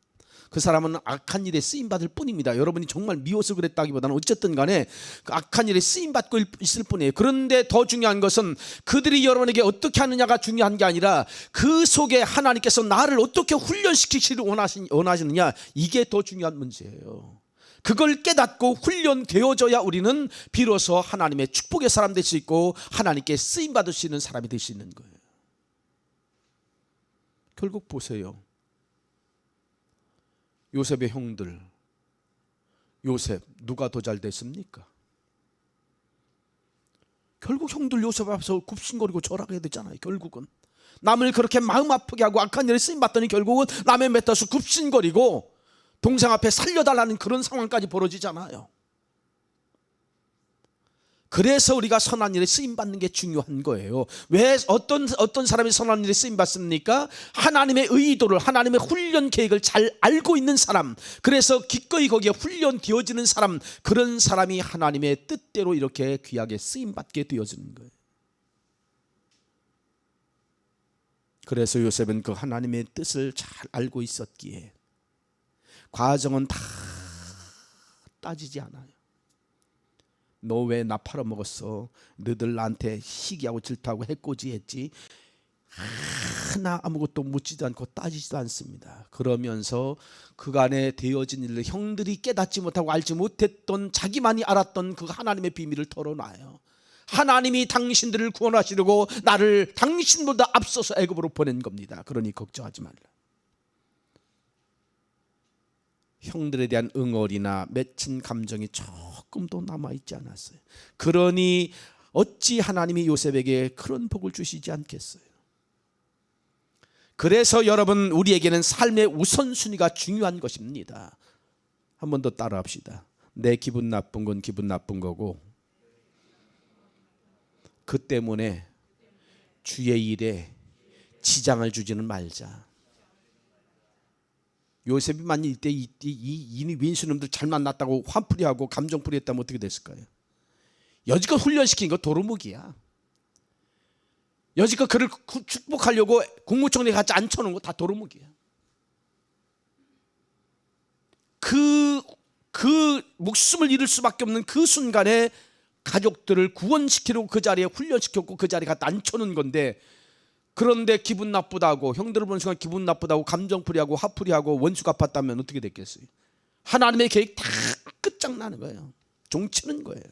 그 사람은 악한 일에 쓰임 받을 뿐입니다. 여러분이 정말 미워서 그랬다기보다는 어쨌든 간에 그 악한 일에 쓰임 받고 있을 뿐이에요. 그런데 더 중요한 것은 그들이 여러분에게 어떻게 하느냐가 중요한 게 아니라 그 속에 하나님께서 나를 어떻게 훈련시키기를 원하시느냐, 이게 더 중요한 문제예요. 그걸 깨닫고 훈련되어져야 우리는 비로소 하나님의 축복의 사람 될 수 있고 하나님께 쓰임 받을 수 있는 사람이 될 수 있는 거예요. 결국 보세요. 요셉의 형들, 요셉 누가 더 잘 됐습니까? 결국 형들 요셉 앞에서 굽신거리고 절하게 되잖아요. 결국은 남을 그렇게 마음 아프게 하고 악한 일에 쓰임 받더니 결국은 남의 맺어서 굽신거리고 동생 앞에 살려달라는 그런 상황까지 벌어지잖아요. 그래서 우리가 선한 일에 쓰임 받는 게 중요한 거예요. 왜 어떤 사람이 선한 일에 쓰임 받습니까? 하나님의 의도를, 하나님의 훈련 계획을 잘 알고 있는 사람, 그래서 기꺼이 거기에 훈련되어지는 사람, 그런 사람이 하나님의 뜻대로 이렇게 귀하게 쓰임 받게 되어지는 거예요. 그래서 요셉은 그 하나님의 뜻을 잘 알고 있었기에 과정은 다 따지지 않아요. 너 왜 나 팔아먹었어? 너들 나한테 시기하고 질투하고 해코지했지? 하나 아무것도 묻지도 않고 따지지도 않습니다. 그러면서 그간에 되어진 일을 형들이 깨닫지 못하고 알지 못했던, 자기만이 알았던 그 하나님의 비밀을 털어놔요. 하나님이 당신들을 구원하시려고 나를 당신보다 앞서서 애굽으로 보낸 겁니다. 그러니 걱정하지 말라. 형들에 대한 응어리나 맺힌 감정이 조금도 남아있지 않았어요. 그러니 어찌 하나님이 요셉에게 그런 복을 주시지 않겠어요? 그래서 여러분, 우리에게는 삶의 우선순위가 중요한 것입니다. 한 번 더 따라합시다. 내 기분 나쁜 건 기분 나쁜 거고, 그 때문에 주의 일에 지장을 주지는 말자. 요셉이 만일 이때 이 민수놈들 잘 만났다고 화풀이하고 감정풀이했다면 어떻게 됐을까요? 여지껏 훈련시킨 거 도루묵이야. 여지껏 그를 축복하려고 국무총리 같이 앉혀놓은 거 다 도루묵이야. 그 목숨을 잃을 수밖에 없는 그 순간에 가족들을 구원시키려고 그 자리에 훈련시켰고 그 자리에 갖다 앉혀놓은 건데, 그런데 기분 나쁘다고, 형들을 보는 순간 기분 나쁘다고 감정풀이하고 화풀이하고 원수 갚았다면 어떻게 됐겠어요? 하나님의 계획 다 끝장나는 거예요. 종치는 거예요.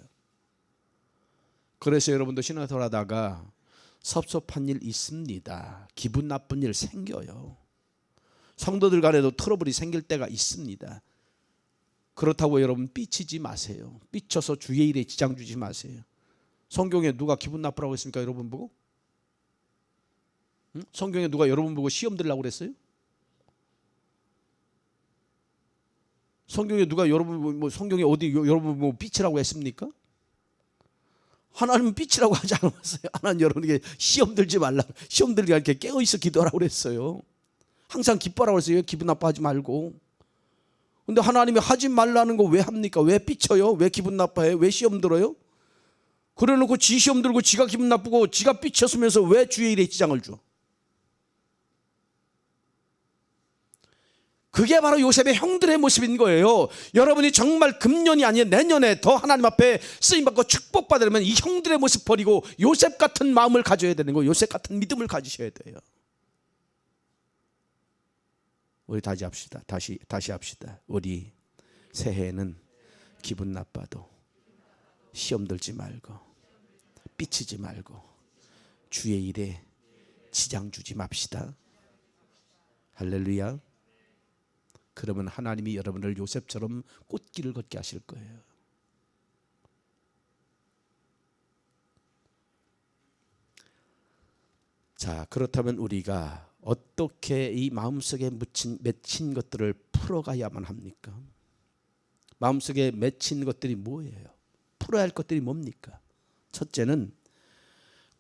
그래서 여러분도 신앙생활 하다가 섭섭한 일 있습니다. 기분 나쁜 일 생겨요. 성도들 간에도 트러블이 생길 때가 있습니다. 그렇다고 여러분 삐치지 마세요. 삐쳐서 주의 일에 지장 주지 마세요. 성경에 누가 기분 나쁘라고 했습니까? 여러분 보고? 성경에 누가 여러분 보고 시험 들으라고 그랬어요? 성경에 누가 여러분 성경에 어디 여러분 뭐 삐치라고 했습니까? 하나님은 삐치라고 하지 않았어요. 하나님 여러분에게 시험 들지 말라, 시험 들게 이렇게 깨어 있어 기도하라고 그랬어요. 항상 기뻐하라고 했어요. 기분 나빠하지 말고. 근데 하나님이 하지 말라는 거 왜 합니까? 왜 삐쳐요? 왜 기분 나빠해요? 왜 시험 들어요? 그래놓고 지 시험 들고 지가 기분 나쁘고 지가 삐쳤으면서 왜 주의 일에 지장을 줘? 그게 바로 요셉의 형들의 모습인 거예요. 여러분이 정말 금년이 아니라 내년에 더 하나님 앞에 쓰임받고 축복받으려면 이 형들의 모습 버리고 요셉 같은 마음을 가져야 되는 거예요. 요셉 같은 믿음을 가지셔야 돼요. 우리 다시 합시다. 다시 합시다. 우리 새해에는 기분 나빠도 시험 들지 말고 삐치지 말고 주의 일에 지장 주지 맙시다. 할렐루야. 그러면 하나님이 여러분을 요셉처럼 꽃길을 걷게 하실 거예요. 자, 그렇다면 우리가 어떻게 이 마음속에 맺힌 것들을 풀어가야만 합니까? 마음속에 맺힌 것들이 뭐예요? 풀어야 할 것들이 뭡니까? 첫째는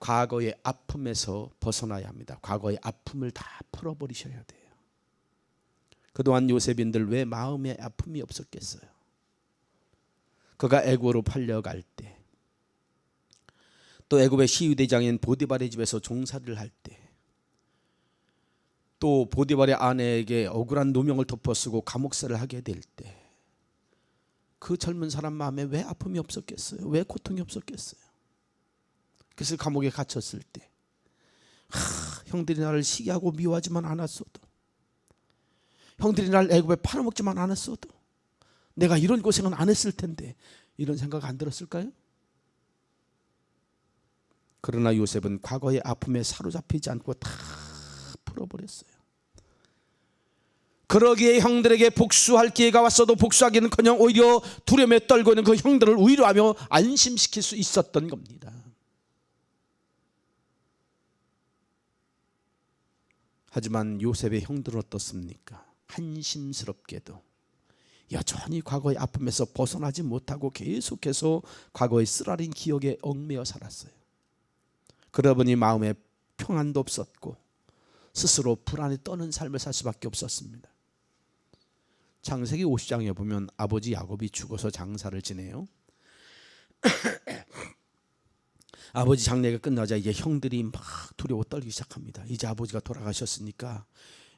과거의 아픔에서 벗어나야 합니다. 과거의 아픔을 다 풀어버리셔야 돼요. 그동안 요셉인들 왜 마음에 아픔이 없었겠어요? 그가 애굽으로 팔려갈 때, 또 애굽의 시위대장인 보디발의 집에서 종살이를 할 때, 또 보디발의 아내에게 억울한 누명을 덮어쓰고 감옥살을 하게 될 때 그 젊은 사람 마음에 왜 아픔이 없었겠어요? 왜 고통이 없었겠어요? 그래서 감옥에 갇혔을 때 형들이 나를 시기하고 미워하지만 않았어도, 형들이 나를 애굽에 팔아먹지만 않았어도 내가 이런 고생은 안 했을 텐데, 이런 생각 안 들었을까요? 그러나 요셉은 과거의 아픔에 사로잡히지 않고 다 풀어버렸어요. 그러기에 형들에게 복수할 기회가 왔어도 복수하기는커녕 오히려 두려움에 떨고 있는 그 형들을 위로하며 안심시킬 수 있었던 겁니다. 하지만 요셉의 형들은 어떻습니까? 한심스럽게도 여전히 과거의 아픔에서 벗어나지 못하고 계속해서 과거의 쓰라린 기억에 얽매여 살았어요. 그러다 보니 마음에 평안도 없었고 스스로 불안에 떠는 삶을 살 수밖에 없었습니다. 창세기 50장에 보면 아버지 야곱이 죽어서 장사를 지내요. 아버지 장례가 끝나자 이제 형들이 막 두려워 떨기 시작합니다. 이제 아버지가 돌아가셨으니까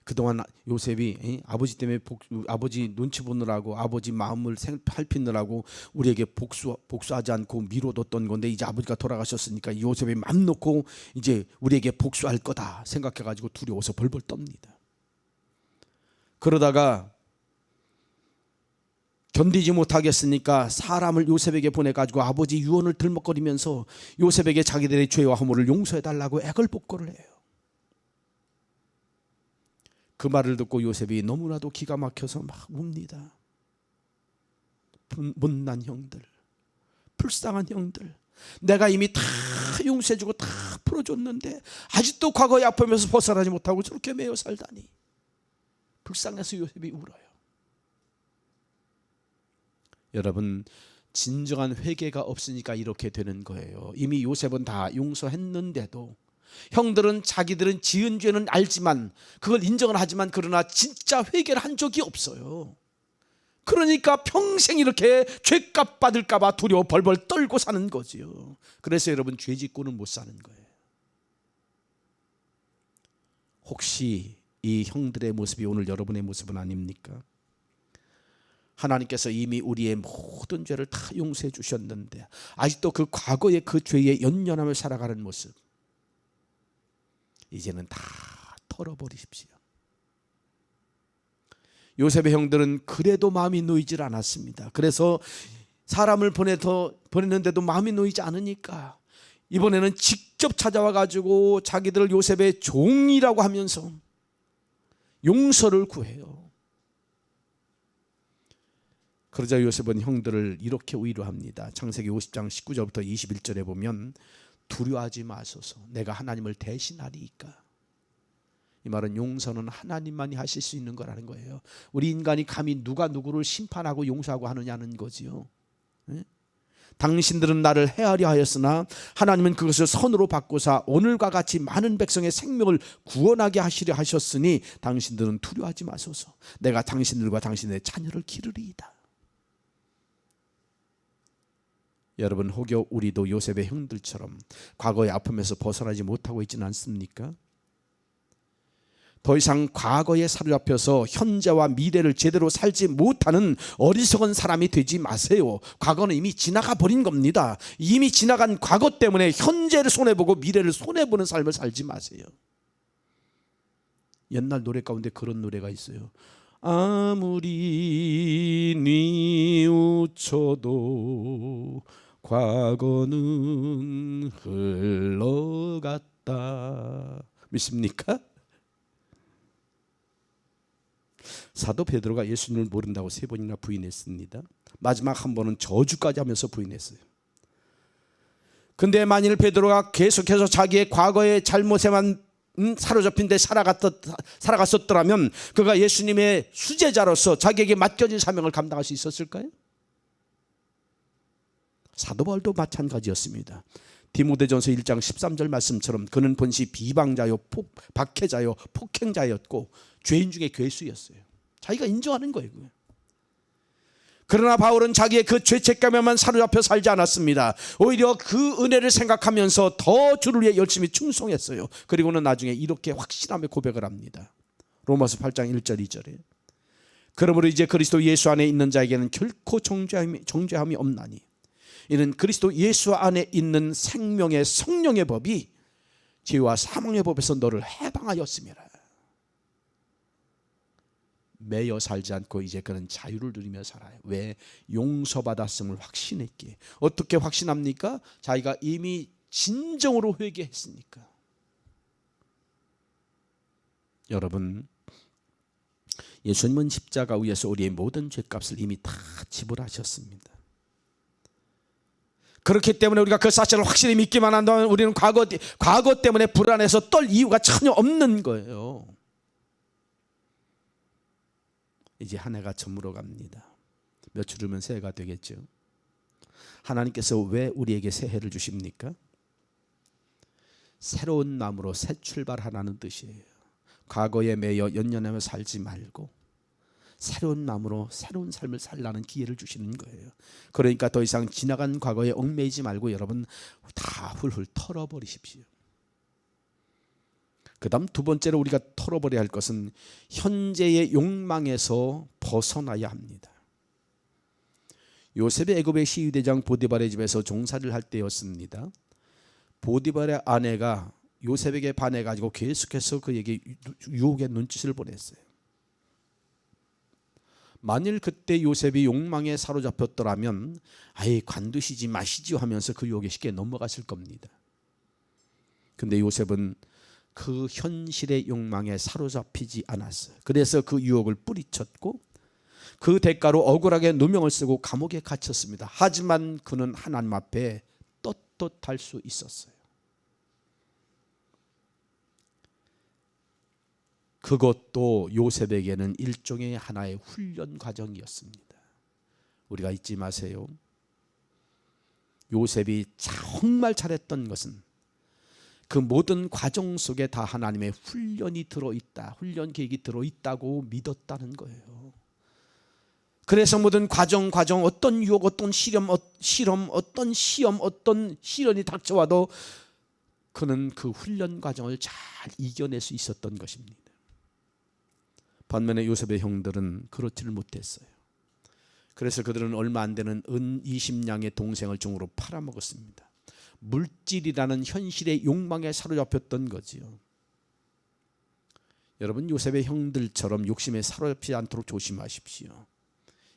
그동안 요셉이 아버지 때문에 아버지 눈치 보느라고, 아버지 마음을 살피느라고 우리에게 복수하지 않고 미뤄뒀던 건데, 이제 아버지가 돌아가셨으니까 요셉이 맘 놓고 이제 우리에게 복수할 거다 생각해가지고 두려워서 벌벌 떱니다. 그러다가 견디지 못하겠으니까 사람을 요셉에게 보내가지고 아버지 유언을 들먹거리면서 요셉에게 자기들의 죄와 허물을 용서해달라고 애걸복걸을 해요. 그 말을 듣고 요셉이 너무나도 기가 막혀서 막 웁니다. 못난 형들, 불쌍한 형들, 내가 이미 다 용서해주고 다 풀어줬는데 아직도 과거의 아픔에서 벗어나지 못하고 저렇게 매여 살다니. 불쌍해서 요셉이 울어요. 여러분, 진정한 회개가 없으니까 이렇게 되는 거예요. 이미 요셉은 다 용서했는데도 형들은 자기들은 지은 죄는 알지만, 그걸 인정을 하지만, 그러나 진짜 회개를 한 적이 없어요. 그러니까 평생 이렇게 죄값 받을까 봐 두려워 벌벌 떨고 사는 거지요. 그래서 여러분, 죄 짓고는 못 사는 거예요. 혹시 이 형들의 모습이 오늘 여러분의 모습은 아닙니까? 하나님께서 이미 우리의 모든 죄를 다 용서해 주셨는데 아직도 그 과거의 그 죄에 연연하며 살아가는 모습, 이제는 다 털어버리십시오. 요셉의 형들은 그래도 마음이 놓이질 않았습니다. 그래서 사람을 보냈는데도 마음이 놓이지 않으니까 이번에는 직접 찾아와 가지고 자기들을 요셉의 종이라고 하면서 용서를 구해요. 그러자 요셉은 형들을 이렇게 위로합니다. 창세기 50장 19절부터 21절에 보면 두려워하지 마소서, 내가 하나님을 대신하리이까. 이 말은 용서는 하나님만이 하실 수 있는 거라는 거예요. 우리 인간이 감히 누가 누구를 심판하고 용서하고 하느냐는 거지요. 당신들은 나를 헤아려 하였으나 하나님은 그것을 선으로 바꾸사 오늘과 같이 많은 백성의 생명을 구원하게 하시려 하셨으니 당신들은 두려워하지 마소서, 내가 당신들과 당신의 자녀를 기르리이다. 여러분, 혹여 우리도 요셉의 형들처럼 과거의 아픔에서 벗어나지 못하고 있지는 않습니까? 더 이상 과거에 사로잡혀서 현재와 미래를 제대로 살지 못하는 어리석은 사람이 되지 마세요. 과거는 이미 지나가 버린 겁니다. 이미 지나간 과거 때문에 현재를 손해보고 미래를 손해보는 삶을 살지 마세요. 옛날 노래 가운데 그런 노래가 있어요. 아무리 뉘우쳐도 과거는 흘러갔다. 믿습니까? 사도 베드로가 예수님을 모른다고 3번이나 부인했습니다. 마지막 한 번은 저주까지 하면서 부인했어요. 근데 만일 베드로가 계속해서 자기의 과거의 잘못에만 사로잡힌 데 살아갔었더라면 그가 예수님의 수제자로서 자기에게 맡겨진 사명을 감당할 수 있었을까요? 사도 바울도 마찬가지였습니다. 디모데전서 1장 13절 말씀처럼 그는 본시 비방자요 박해자요 폭행자였고 죄인 중에 괴수였어요. 자기가 인정하는 거예요. 그러나 바울은 자기의 그 죄책감에만 사로잡혀 살지 않았습니다. 오히려 그 은혜를 생각하면서 더 주를 위해 열심히 충성했어요. 그리고는 나중에 이렇게 확신하며 고백을 합니다. 로마서 8장 1절 2절에. 그러므로 이제 그리스도 예수 안에 있는 자에게는 결코 정죄함이 없나니 이는 그리스도 예수 안에 있는 생명의 성령의 법이 죄와 사망의 법에서 너를 해방하였음이라. 매여 살지 않고 이제 그는 자유를 누리며 살아요. 왜? 용서받았음을 확신했기에. 어떻게 확신합니까? 자기가 이미 진정으로 회개했으니까. 여러분, 예수님은 십자가 위에서 우리의 모든 죄값을 이미 다 지불하셨습니다. 그렇기 때문에 우리가 그 사실을 확실히 믿기만 한다면 우리는 과거 때문에 불안해서 떨 이유가 전혀 없는 거예요. 이제 한 해가 저물어 갑니다. 며칠 후면 새해가 되겠죠. 하나님께서 왜 우리에게 새해를 주십니까? 새로운 마음으로 새 출발하라는 뜻이에요. 과거에 매여 연연하며 살지 말고 새로운 마음으로 새로운 삶을 살라는 기회를 주시는 거예요. 그러니까 더 이상 지나간 과거에 얽매이지 말고 여러분 다 훌훌 털어버리십시오. 그 다음 두 번째로 우리가 털어버려야 할 것은 현재의 욕망에서 벗어나야 합니다. 요셉의 애굽의 시위대장 보디발의 집에서 종살이를 할 때였습니다. 보디발의 아내가 요셉에게 반해가지고 계속해서 그에게 유혹의 눈짓을 보냈어요. 만일 그때 요셉이 욕망에 사로잡혔더라면 아예 관두시지 마시지요 하면서 그 유혹에 쉽게 넘어갔을 겁니다. 근데 요셉은 그 현실의 욕망에 사로잡히지 않았어요. 그래서 그 유혹을 뿌리쳤고 그 대가로 억울하게 누명을 쓰고 감옥에 갇혔습니다. 하지만 그는 하나님 앞에 떳떳할 수 있었어요. 그것도 요셉에게는 일종의 하나의 훈련 과정이었습니다. 우리가 잊지 마세요. 요셉이 정말 잘했던 것은 그 모든 과정 속에 다 하나님의 훈련이 들어있다, 훈련 계획이 들어있다고 믿었다는 거예요. 그래서 모든 과정, 어떤 유혹, 어떤 실험, 어떤 시험, 어떤 시련이 닥쳐와도 그는 그 훈련 과정을 잘 이겨낼 수 있었던 것입니다. 반면에 요셉의 형들은 그렇지를 못했어요. 그래서 그들은 얼마 안 되는 은 20냥의 동생을 종으로 팔아먹었습니다. 물질이라는 현실의 욕망에 사로잡혔던 거지요. 여러분, 요셉의 형들처럼 욕심에 사로잡히지 않도록 조심하십시오.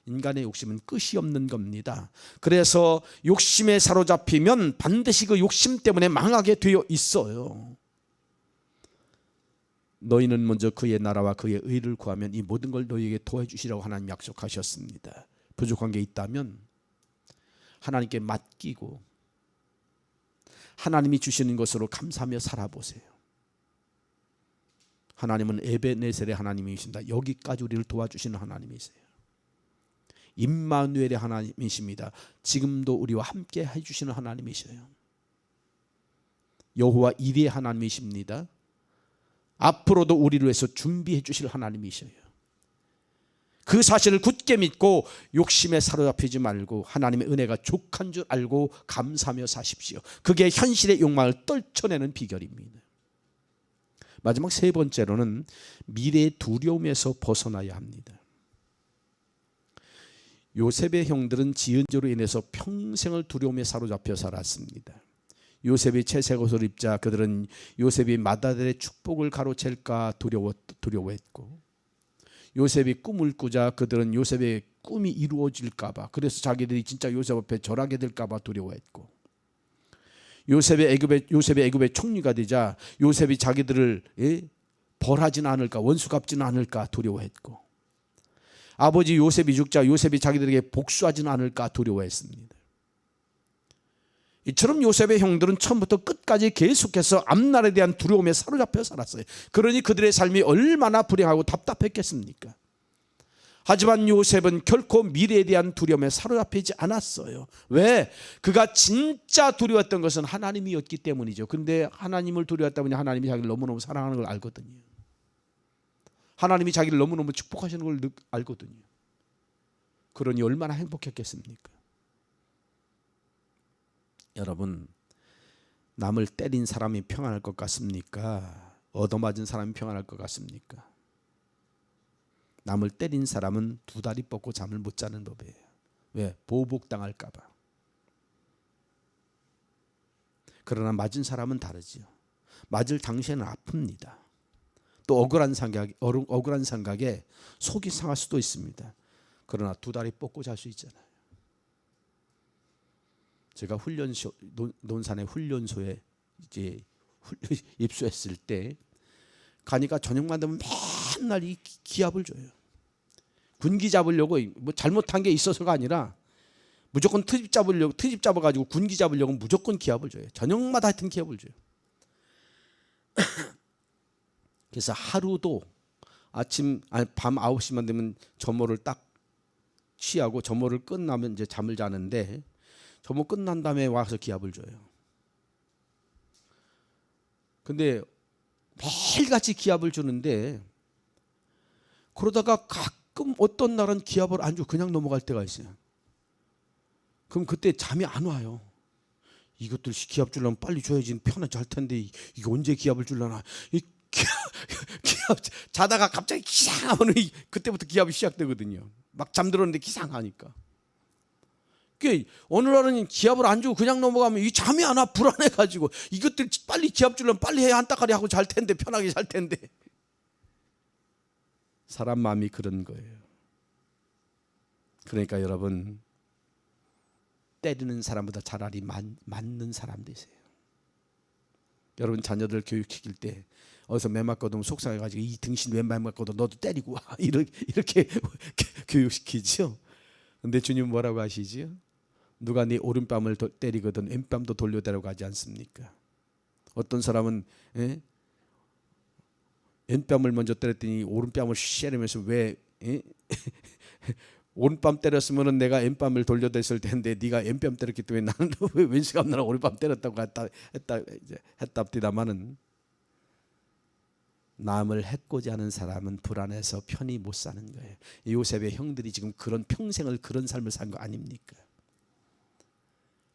인간의 욕심은 끝이 없는 겁니다. 그래서 욕심에 사로잡히면 반드시 그 욕심 때문에 망하게 되어 있어요. 너희는 먼저 그의 나라와 그의 의를 구하면 이 모든 걸 너희에게 도와주시라고 하나님 약속하셨습니다. 부족한 게 있다면 하나님께 맡기고 하나님이 주시는 것으로 감사하며 살아보세요. 하나님은 에베네셀의 하나님이십니다. 여기까지 우리를 도와주시는 하나님이세요. 임마누엘의 하나님이십니다. 지금도 우리와 함께 해주시는 하나님이셔요. 여호와 이레의 하나님이십니다. 앞으로도 우리를 위해서 준비해 주실 하나님이셔요. 그 사실을 굳게 믿고 욕심에 사로잡히지 말고 하나님의 은혜가 족한 줄 알고 감사하며 사십시오. 그게 현실의 욕망을 떨쳐내는 비결입니다. 마지막 세 번째로는 미래의 두려움에서 벗어나야 합니다. 요셉의 형들은 지은 죄로 인해서 평생을 두려움에 사로잡혀 살았습니다. 요셉이 채색 옷을 입자 그들은 요셉이 맏아들의 축복을 가로챌까 두려워했고, 요셉이 꿈을 꾸자 그들은 요셉의 꿈이 이루어질까 봐, 그래서 자기들이 진짜 요셉 앞에 절하게 될까 봐 두려워했고, 요셉이 애굽의 총리가 되자 요셉이 자기들을 벌하지는 않을까, 원수 갚지는 않을까 두려워했고, 아버지 요셉이 죽자 요셉이 자기들에게 복수하지는 않을까 두려워했습니다. 이처럼 요셉의 형들은 처음부터 끝까지 계속해서 앞날에 대한 두려움에 사로잡혀 살았어요. 그러니 그들의 삶이 얼마나 불행하고 답답했겠습니까? 하지만 요셉은 결코 미래에 대한 두려움에 사로잡히지 않았어요. 왜? 그가 진짜 두려웠던 것은 하나님이었기 때문이죠. 그런데 하나님을 두려웠다 보니 하나님이 자기를 너무너무 사랑하는 걸 알거든요. 하나님이 자기를 너무너무 축복하시는 걸 알거든요. 그러니 얼마나 행복했겠습니까? 여러분, 남을 때린 사람이 평안할 것 같습니까? 얻어맞은 사람이 평안할 것 같습니까? 남을 때린 사람은 두 다리 뻗고 잠을 못 자는 법이에요. 왜? 보복당할까 봐. 그러나 맞은 사람은 다르지요. 맞을 당시에는 아픕니다. 또 억울한 생각에 속이 상할 수도 있습니다. 그러나 두 다리 뻗고 잘 수 있잖아요. 제가 논산의 훈련소에 이제 입소했을 때 가니까 저녁만 되면 맨날 이 기합을 줘요. 군기 잡으려고 뭐 잘못한 게 있어서가 아니라 무조건 트집 잡아가지고 군기 잡으려고 무조건 기합을 줘요. 저녁마다 하여튼 기합을 줘요. 그래서 하루도 밤 9시만 되면 점호를 딱 취하고 점호를 끝나면 이제 잠을 자는데 점호 끝난 다음에 와서 기합을 줘요. 근데 매일같이 기합을 주는데 그러다가 가끔 어떤 날은 기합을 안 주고 그냥 넘어갈 때가 있어요. 그럼 그때 잠이 안 와요. 이것들 기합 주려면 빨리 줘야지 편하게 잘 텐데 이게 언제 기합을 주려나. 기합 자다가 갑자기 기상하면 그때부터 기합이 시작되거든요. 막 잠들었는데 기상하니까. 어느 날은 기합을 안 주고 그냥 넘어가면 이 잠이 안 와. 불안해가지고 이것들 빨리 기합 주려면 빨리 해야 한따까리 하고 잘 텐데 편하게 잘 텐데. 사람 마음이 그런 거예요. 그러니까 여러분 때리는 사람보다 차라리 맞는 사람 되세요. 여러분 자녀들 교육시킬 때 어디서 매 맞거든 속상해가지고 이 등신 왜 매 맞거든 너도 때리고 와 이렇게 교육시키죠. 근데 주님 뭐라고 하시지요? 누가 네 오른뺨을 때리거든 왼뺨도 돌려대라고 하지 않습니까? 어떤 사람은 왼뺨을 먼저 때렸더니 오른뺨을 쉐르면서 왜 오른뺨 때렸으면 내가 왼뺨을 돌려댔을 텐데 네가 왼뺨 때렸기 때문에 나는 왜 왼수가 나라 오른뺨 때렸다고 했답디다마는 남을 해코지 하는 사람은 불안해서 편히 못 사는 거예요. 요셉의 형들이 지금 그런 평생을 그런 삶을 산 거 아닙니까?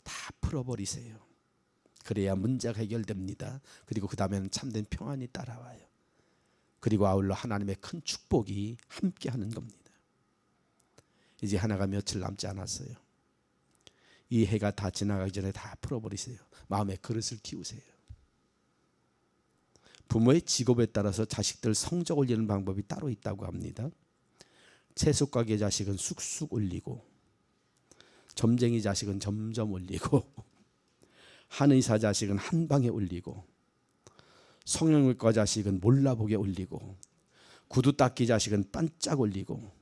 다 풀어버리세요. 그래야 문제가 해결됩니다. 그리고 그 다음에는 참된 평안이 따라와요. 그리고 아울러 하나님의 큰 축복이 함께하는 겁니다. 이제 하나가 며칠 남지 않았어요. 이 해가 다 지나가기 전에 다 풀어버리세요. 마음의 그릇을 틔우세요. 부모의 직업에 따라서 자식들 성적 올리는 방법이 따로 있다고 합니다. 채소가게 자식은 쑥쑥 올리고 점쟁이 자식은 점점 올리고 한의사 자식은 한 방에 올리고 성형외과 자식은 몰라보게 올리고 구두 닦기 자식은 반짝 올리고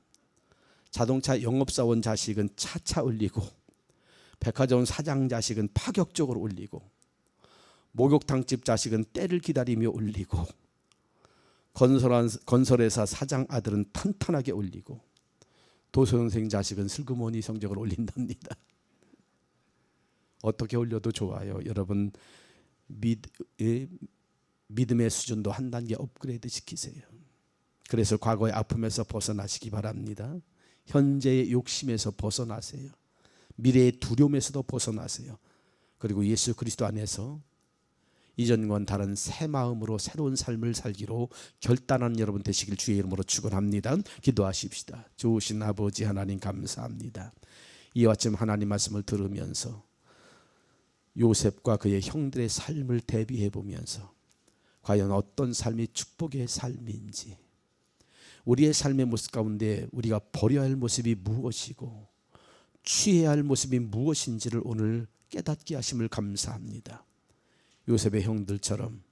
자동차 영업사원 자식은 차차 올리고 백화점 사장 자식은 파격적으로 올리고 목욕탕집 자식은 때를 기다리며 올리고 건설회사 사장 아들은 탄탄하게 올리고 도서선생 자식은 슬그머니 성적을 올린답니다. 어떻게 올려도 좋아요. 여러분 믿음의 수준도 한 단계 업그레이드 시키세요. 그래서 과거의 아픔에서 벗어나시기 바랍니다. 현재의 욕심에서 벗어나세요. 미래의 두려움에서도 벗어나세요. 그리고 예수 그리스도 안에서 이전과는 다른 새 마음으로 새로운 삶을 살기로 결단하는 여러분 되시길 주의 이름으로 축원합니다. 기도하십시다. 좋으신 아버지 하나님 감사합니다. 이 아침 하나님 말씀을 들으면서 요셉과 그의 형들의 삶을 대비해 보면서 과연 어떤 삶이 축복의 삶인지, 우리의 삶의 모습 가운데 우리가 버려야 할 모습이 무엇이고 취해야 할 모습이 무엇인지를 오늘 깨닫게 하심을 감사합니다. 요셉의 형들처럼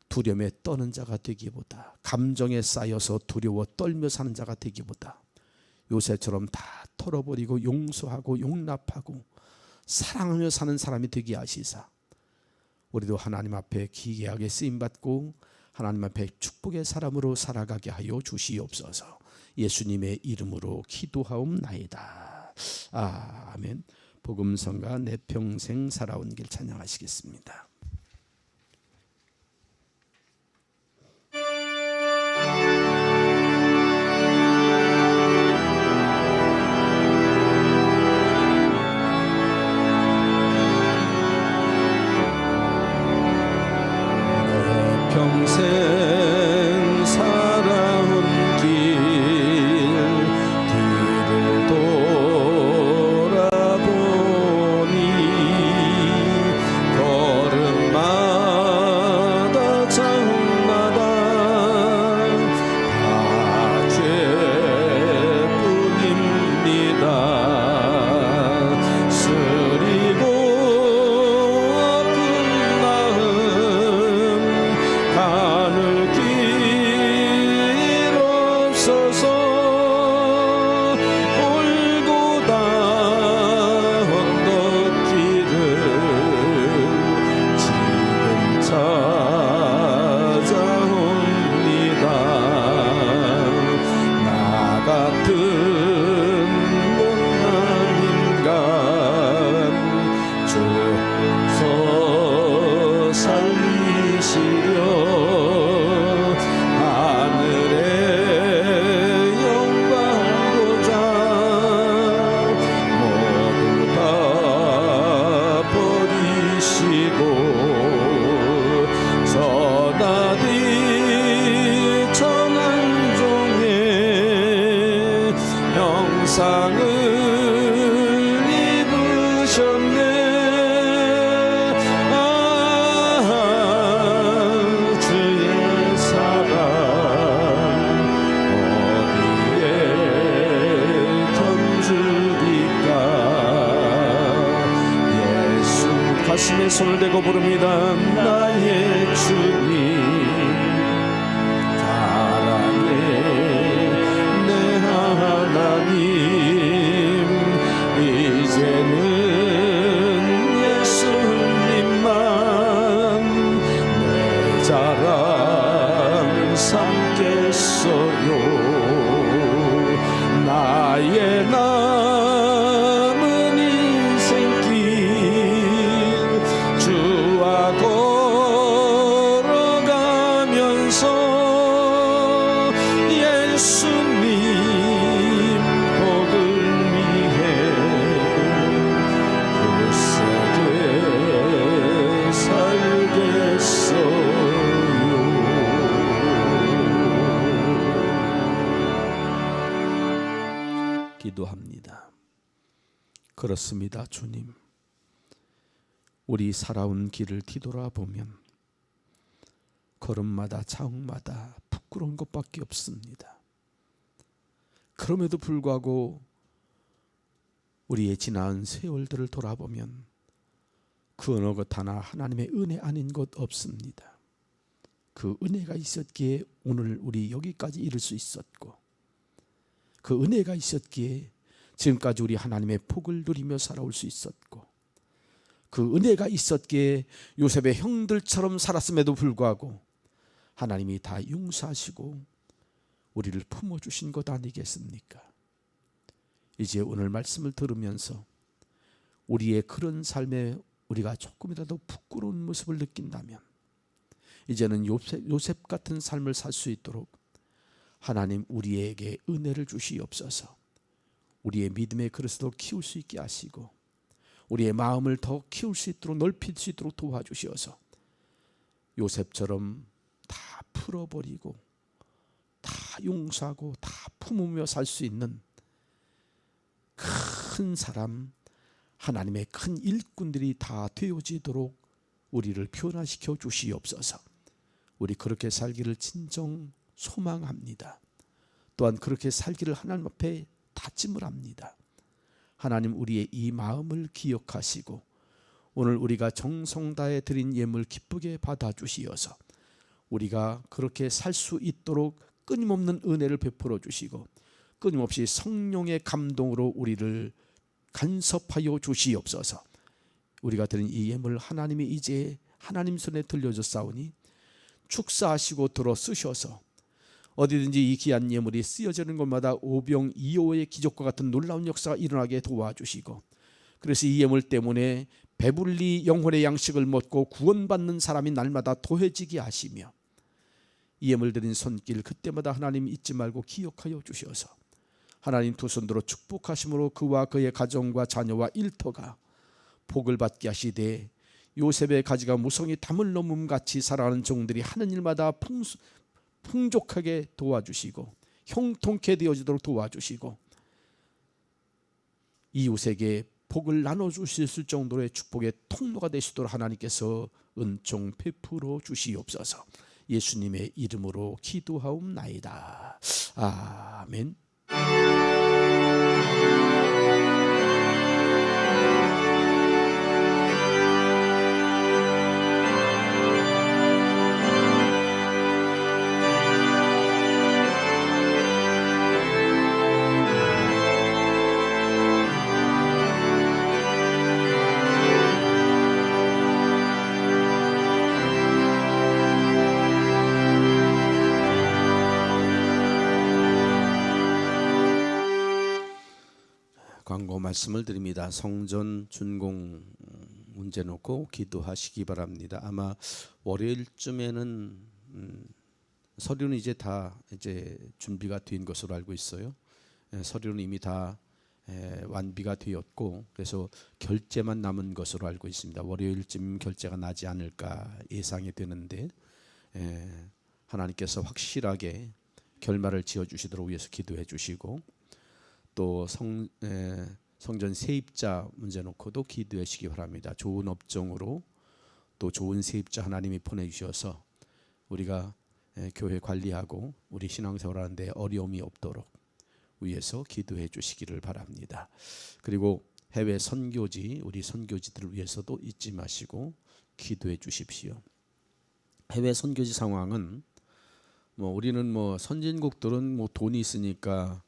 두려움에 떠는 자가 되기보다, 감정에 쌓여서 두려워 떨며 사는 자가 되기보다 요셉처럼 다 털어버리고 용서하고 용납하고 사랑하며 사는 사람이 되게 하시사 우리도 하나님 앞에 기이하게 쓰임받고 하나님 앞에 축복의 사람으로 살아가게 하여 주시옵소서. 예수님의 이름으로 기도하옵나이다. 아멘. 복음성가 내 평생 살아온 길 찬양하시겠습니다. 평생 살아온 길 상을 입으셨네. 아, 주의 사랑 어디에 던주리까. 예수 가슴에 손을 대고 부릅니다. 나의 주님 사랑해 내 하나님. 이제는 예수님만 내 자랑 삼겠어요. 나의 남은 인생길 주와 걸어가면서 예수님 복을 위해 굳세게 살겠어요. 기도합니다. 그렇습니다, 주님. 우리 살아온 길을 뒤돌아보면 걸음마다 자욱마다 부끄러운 것밖에 없습니다. 그럼에도 불구하고 우리의 지난 세월들을 돌아보면 그 어느 것 하나 하나님의 은혜 아닌 것 없습니다. 그 은혜가 있었기에 오늘 우리 여기까지 이를 수 있었고, 그 은혜가 있었기에 지금까지 우리 하나님의 복을 누리며 살아올 수 있었고, 그 은혜가 있었기에 요셉의 형들처럼 살았음에도 불구하고 하나님이 다 용서하시고 우리를 품어주신 것 아니겠습니까? 이제 오늘 말씀을 들으면서 우리의 그런 삶에 우리가 조금이라도 부끄러운 모습을 느낀다면 이제는 요셉 같은 삶을 살 수 있도록 하나님 우리에게 은혜를 주시옵소서. 우리의 믿음의 그릇을 키울 수 있게 하시고 우리의 마음을 더 키울 수 있도록 넓힐 수 있도록 도와주시어서 요셉처럼 다 풀어버리고 다 용서하고 다 품으며 살 수 있는 큰 사람, 하나님의 큰 일꾼들이 다 되어지도록 우리를 변화시켜 주시옵소서. 우리 그렇게 살기를 진정 소망합니다. 또한 그렇게 살기를 하나님 앞에 다짐을 합니다. 하나님 우리의 이 마음을 기억하시고 오늘 우리가 정성 다해 드린 예물 기쁘게 받아주시어서 우리가 그렇게 살 수 있도록 끊임없는 은혜를 베풀어 주시고 끊임없이 성령의 감동으로 우리를 간섭하여 주시옵소서. 우리가 드린 이 예물 하나님이 이제 하나님 손에 들려줬사오니 축사하시고 들어 쓰셔서 어디든지 이 귀한 예물이 쓰여지는 곳마다 오병이어의 기적과 같은 놀라운 역사가 일어나게 도와주시고, 그래서 이 예물 때문에 배불리 영혼의 양식을 먹고 구원받는 사람이 날마다 더해지게 하시며, 이 예물 드린 손길 그때마다 하나님 잊지 말고 기억하여 주셔서 하나님 두 손으로 축복하심으로 그와 그의 가정과 자녀와 일터가 복을 받게 하시되, 요셉의 가지가 무성히 담을 넘음 같이 살아가는 종들이 하는 일마다 풍족하게 도와주시고 형통케 되어지도록 도와주시고 이웃에게 복을 나눠주실 정도의 축복의 통로가 되시도록 하나님께서 은총 베풀어 주시옵소서. 예수님의 이름으로 기도하옵나이다. 아멘. 광고 말씀을 드립니다. 성전 준공 문제 놓고 기도하시기 바랍니다. 아마 월요일쯤에는 서류는 이제 다 준비가 된 것으로 알고 있어요. 서류는 이미 다 완비가 되었고 그래서 결제만 남은 것으로 알고 있습니다. 월요일쯤 결제가 나지 않을까 예상이 되는데 하나님께서 확실하게 결말을 지어주시도록 위해서 기도해 주시고, 또 성전 세입자 문제 놓고도 기도해 주시기 바랍니다. 좋은 업종으로 또 좋은 세입자 하나님이 보내주셔서 우리가 교회 관리하고 우리 신앙생활하는데 어려움이 없도록 위해서 기도해 주시기를 바랍니다. 그리고 해외 선교지 우리 선교지들을 위해서도 잊지 마시고 기도해 주십시오. 해외 선교지 상황은 뭐 우리는 뭐 선진국들은 뭐 돈이 있으니까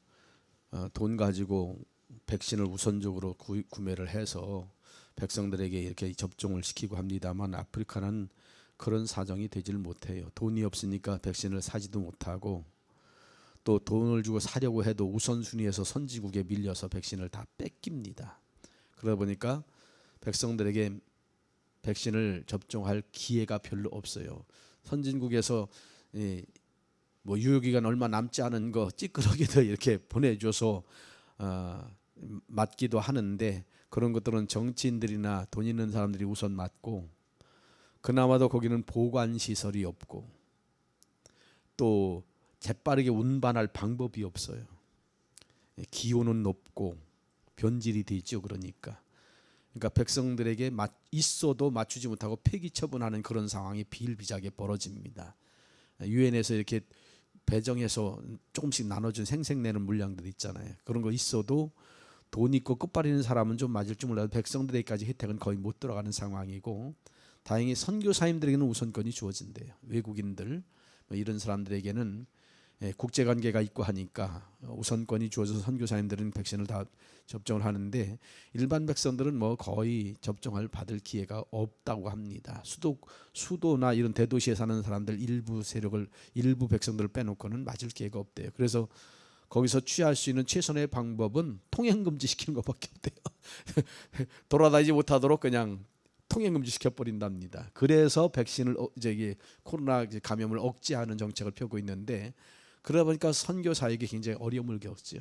돈 가지고 백신을 우선적으로 구매를 해서 백성들에게 이렇게 접종을 시키고 합니다만 아프리카는 그런 사정이 되질 못해요. 돈이 없으니까 백신을 사지도 못하고 또 돈을 주고 사려고 해도 우선순위에서 선진국에 밀려서 백신을 다 뺏깁니다. 그러다 보니까 백성들에게 백신을 접종할 기회가 별로 없어요. 선진국에서 뭐 유효기간 얼마 남지 않은 거 찌끄러기도 이렇게 보내줘서 맞기도 하는데 그런 것들은 정치인들이나 돈 있는 사람들이 우선 맞고 그나마도 거기는 보관 시설이 없고 또 재빠르게 운반할 방법이 없어요. 기온은 높고 변질이 되죠. 그러니까 백성들에게 있어도 맞추지 못하고 폐기 처분하는 그런 상황이 비일비재하게 벌어집니다. 유엔에서 이렇게 배정해서 조금씩 나눠준 생색내는 물량들 있잖아요. 그런 거 있어도 돈 있고 끝발 있는 사람은 좀 맞을 줄 몰라도 백성들에게까지 혜택은 거의 못 들어가는 상황이고 다행히 선교사님들에게는 우선권이 주어진대요. 외국인들 뭐 이런 사람들에게는 국제관계가 있고 하니까 우선권이 주어져서 선교사님들은 백신을 다 접종을 하는데 일반 백성들은 뭐 거의 접종을 받을 기회가 없다고 합니다. 수도나 이런 대도시에 사는 사람들 일부 백성들을 빼놓고는 맞을 기회가 없대요. 그래서 거기서 취할 수 있는 최선의 방법은 통행금지 시키는 것밖에 없대요. 돌아다니지 못하도록 그냥 통행금지 시켜버린답니다. 그래서 백신을 코로나 감염을 억제하는 정책을 펴고 있는데 그러다 보니까 선교사에게 굉장히 어려움을 겪죠.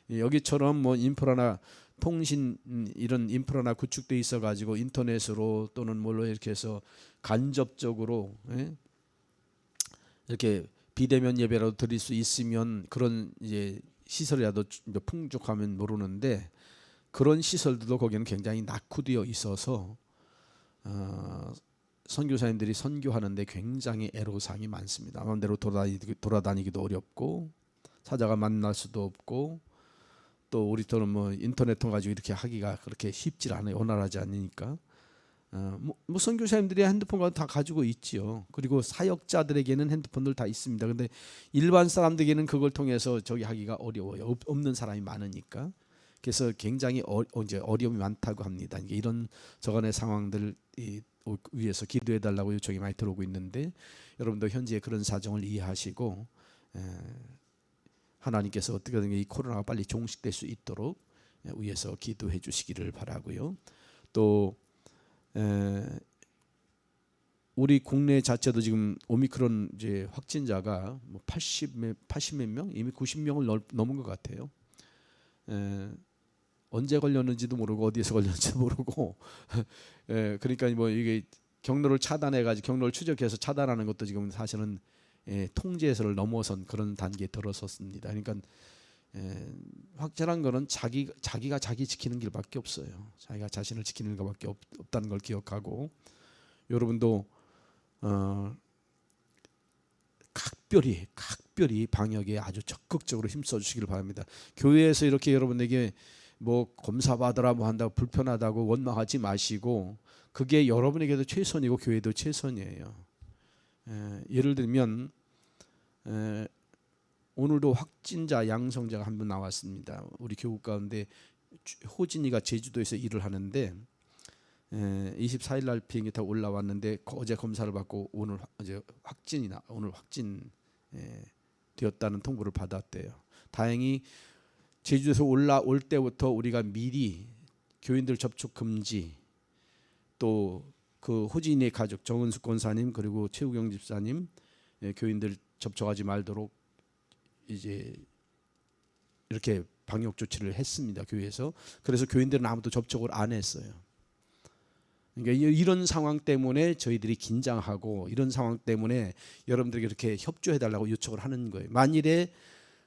여기처럼 뭐 인프라나 통신 이런 인프라나 구축돼 있어 가지고 인터넷으로 또는 뭘로 이렇게 해서 간접적으로 이렇게 비대면 예배라도 드릴 수 있으면 그런 시설이라도 풍족하면 모르는데 그런 시설들도 거기는 굉장히 낙후되어 있어서 선교사님들이 선교하는데 굉장히 애로사항이 많습니다. 마음대로 돌아다니기도 어렵고 사자가 만날 수도 없고 또 우리처럼 뭐 인터넷 통해 가지고 이렇게 하기가 그렇게 쉽지 않아요. 원활하지 않으니까. 뭐 선교사님들이 핸드폰 다 가지고 있지요. 그리고 사역자들에게는 핸드폰들 다 있습니다. 근데 일반 사람들에게는 그걸 통해서 저기 하기가 어려워요. 없는 사람이 많으니까. 그래서 굉장히 어려움이 많다고 합니다. 이런 저간의 상황들 위해서 기도해 달라고 요청이 많이 들어오고 있는데 여러분도 현재 그런 사정을 이해하시고 하나님께서 어떻게든 이 코로나가 빨리 종식될 수 있도록 위해서 기도해 주시기를 바라고요. 또 우리 국내 자체도 지금 오미크론 확진자가 뭐 80몇 명, 이미 90명을 넘은 것 같아요. 언제 걸렸는지도 모르고 어디에서 걸렸는지도 모르고 그러니까 뭐 이게 경로를 차단해가지고 경로를 추적해서 차단하는 것도 지금 사실은 통제에서를 넘어선 그런 단계에 들어섰습니다. 그러니까 확실한 거는 자기가 자기 지키는 길밖에 없어요. 자기가 자신을 지키는 것밖에 없다는 걸 기억하고 여러분도 각별히 방역에 아주 적극적으로 힘써 주시기를 바랍니다. 교회에서 이렇게 여러분에게 뭐 검사 받으라 뭐 한다고 불편하다고 원망하지 마시고 그게 여러분에게도 최선이고 교회도 최선이에요. 예를 들면 오늘도 확진자 양성자가 한 분 나왔습니다. 우리 교국 가운데 호진이가 제주도에서 일을 하는데 24일 날 비행기 타고 올라왔는데 어제 검사를 받고 오늘 확진 되었다는 통보를 받았대요. 다행히 제주도에서 올라올 때부터 우리가 미리 교인들 접촉 금지 또 그 호진이의 가족 정은숙 권사님 그리고 최우경 집사님 교인들 접촉하지 말도록 이렇게 방역 조치를 했습니다. 교회에서. 그래서 교인들은 아무도 접촉을 안 했어요. 그러니까 이런 상황 때문에 저희들이 긴장하고 이런 상황 때문에 여러분들에게 이렇게 협조해 달라고 요청을 하는 거예요. 만일에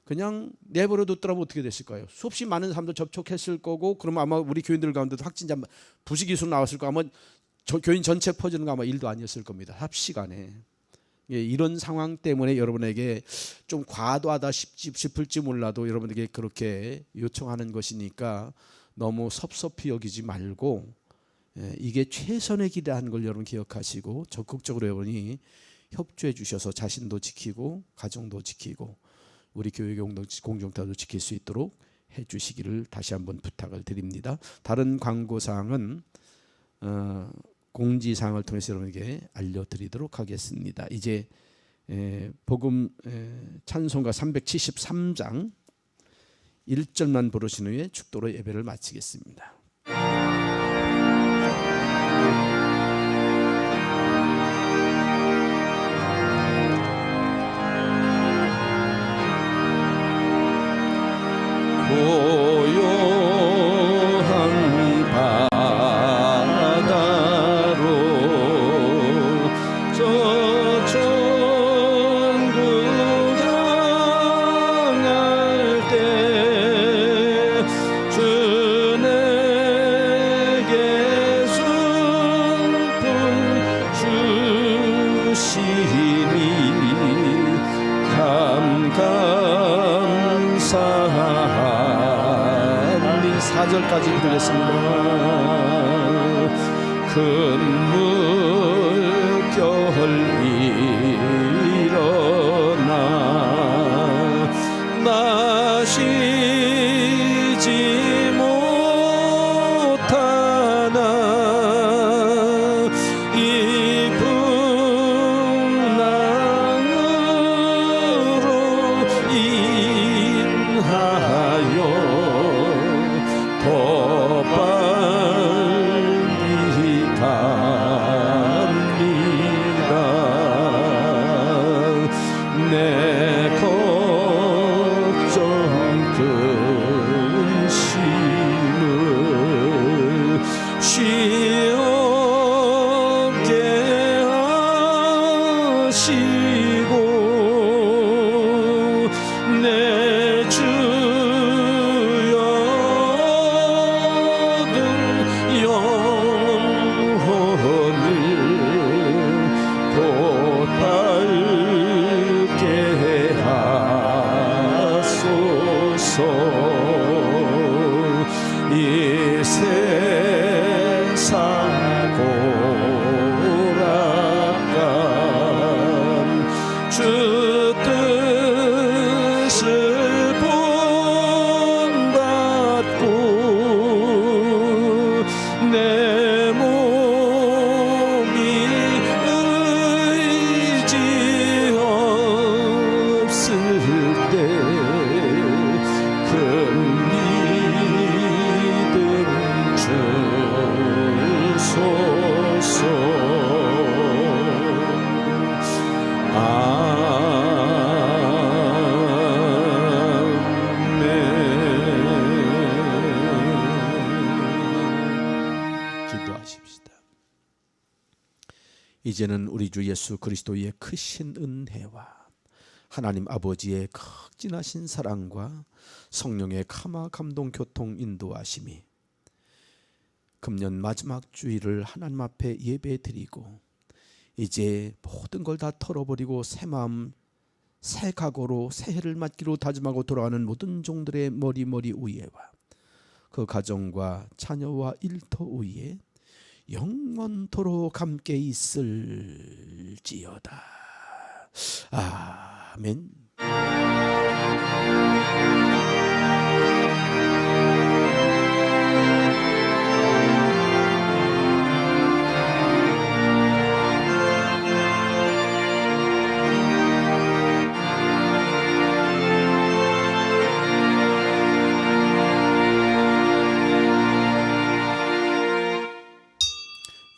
그냥 내버려 뒀더라면 어떻게 됐을까요? 수없이 많은 사람도 접촉했을 거고, 그러면 아마 우리 교인들 가운데도 확진자 부식이수 나왔을 거, 아마 교인 전체 퍼지는 거 아마 일도 아니었을 겁니다. 합시간에. 예, 이런 상황 때문에 여러분에게 좀 과도하다 싶을지 몰라도 여러분에게 그렇게 요청하는 것이니까 너무 섭섭히 여기지 말고, 이게 최선의 길이라는 걸 여러분 기억하시고 적극적으로 여러분이 협조해 주셔서 자신도 지키고 가정도 지키고 우리 교회 공동체도 지킬 수 있도록 해 주시기를 다시 한번 부탁을 드립니다. 다른 광고사항은 공지사항을 통해서 여러분에게 알려드리도록 하겠습니다. 이제 복음 찬송가 373장 1절만 부르신 후에 축도로 예배를 마치겠습니다. 고요한 바다로 저 천국 향할 때 주 내게 순풍 주시니 감사하니. 4절까지 부르겠습니다. 큰 물결 일어나 마시지 못하나 이 풍랑으로 인하여 더 빨리 갑니다. 내 걱정 근심을 쉬었게 하시고 내 주여 영혼을 곧 밝게 하소서. 이 세상 고락간 주 뜻을 본받고 내 몸이 의지 없을 때 큰 믿음 주소서. 아멘. 기도하십시다. 이제는 우리 주 예수 그리스도의 크신 은혜와 하나님 아버지의 극진하신 사랑과 성령의 감화 감동 교통 인도하심이 금년 마지막 주일을 하나님 앞에 예배드리고 이제 모든 걸 다 털어버리고 새 마음 새 각오로 새해를 맞기로 다짐하고 돌아가는 모든 종들의 머리 위에와 그 가정과 자녀와 일터 위에 영원토록 함께 있을지어다. 아멘.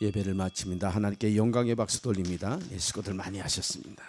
예배를 마칩니다. 하나님께 영광의 박수 돌립니다. 예수님들 많이 하셨습니다.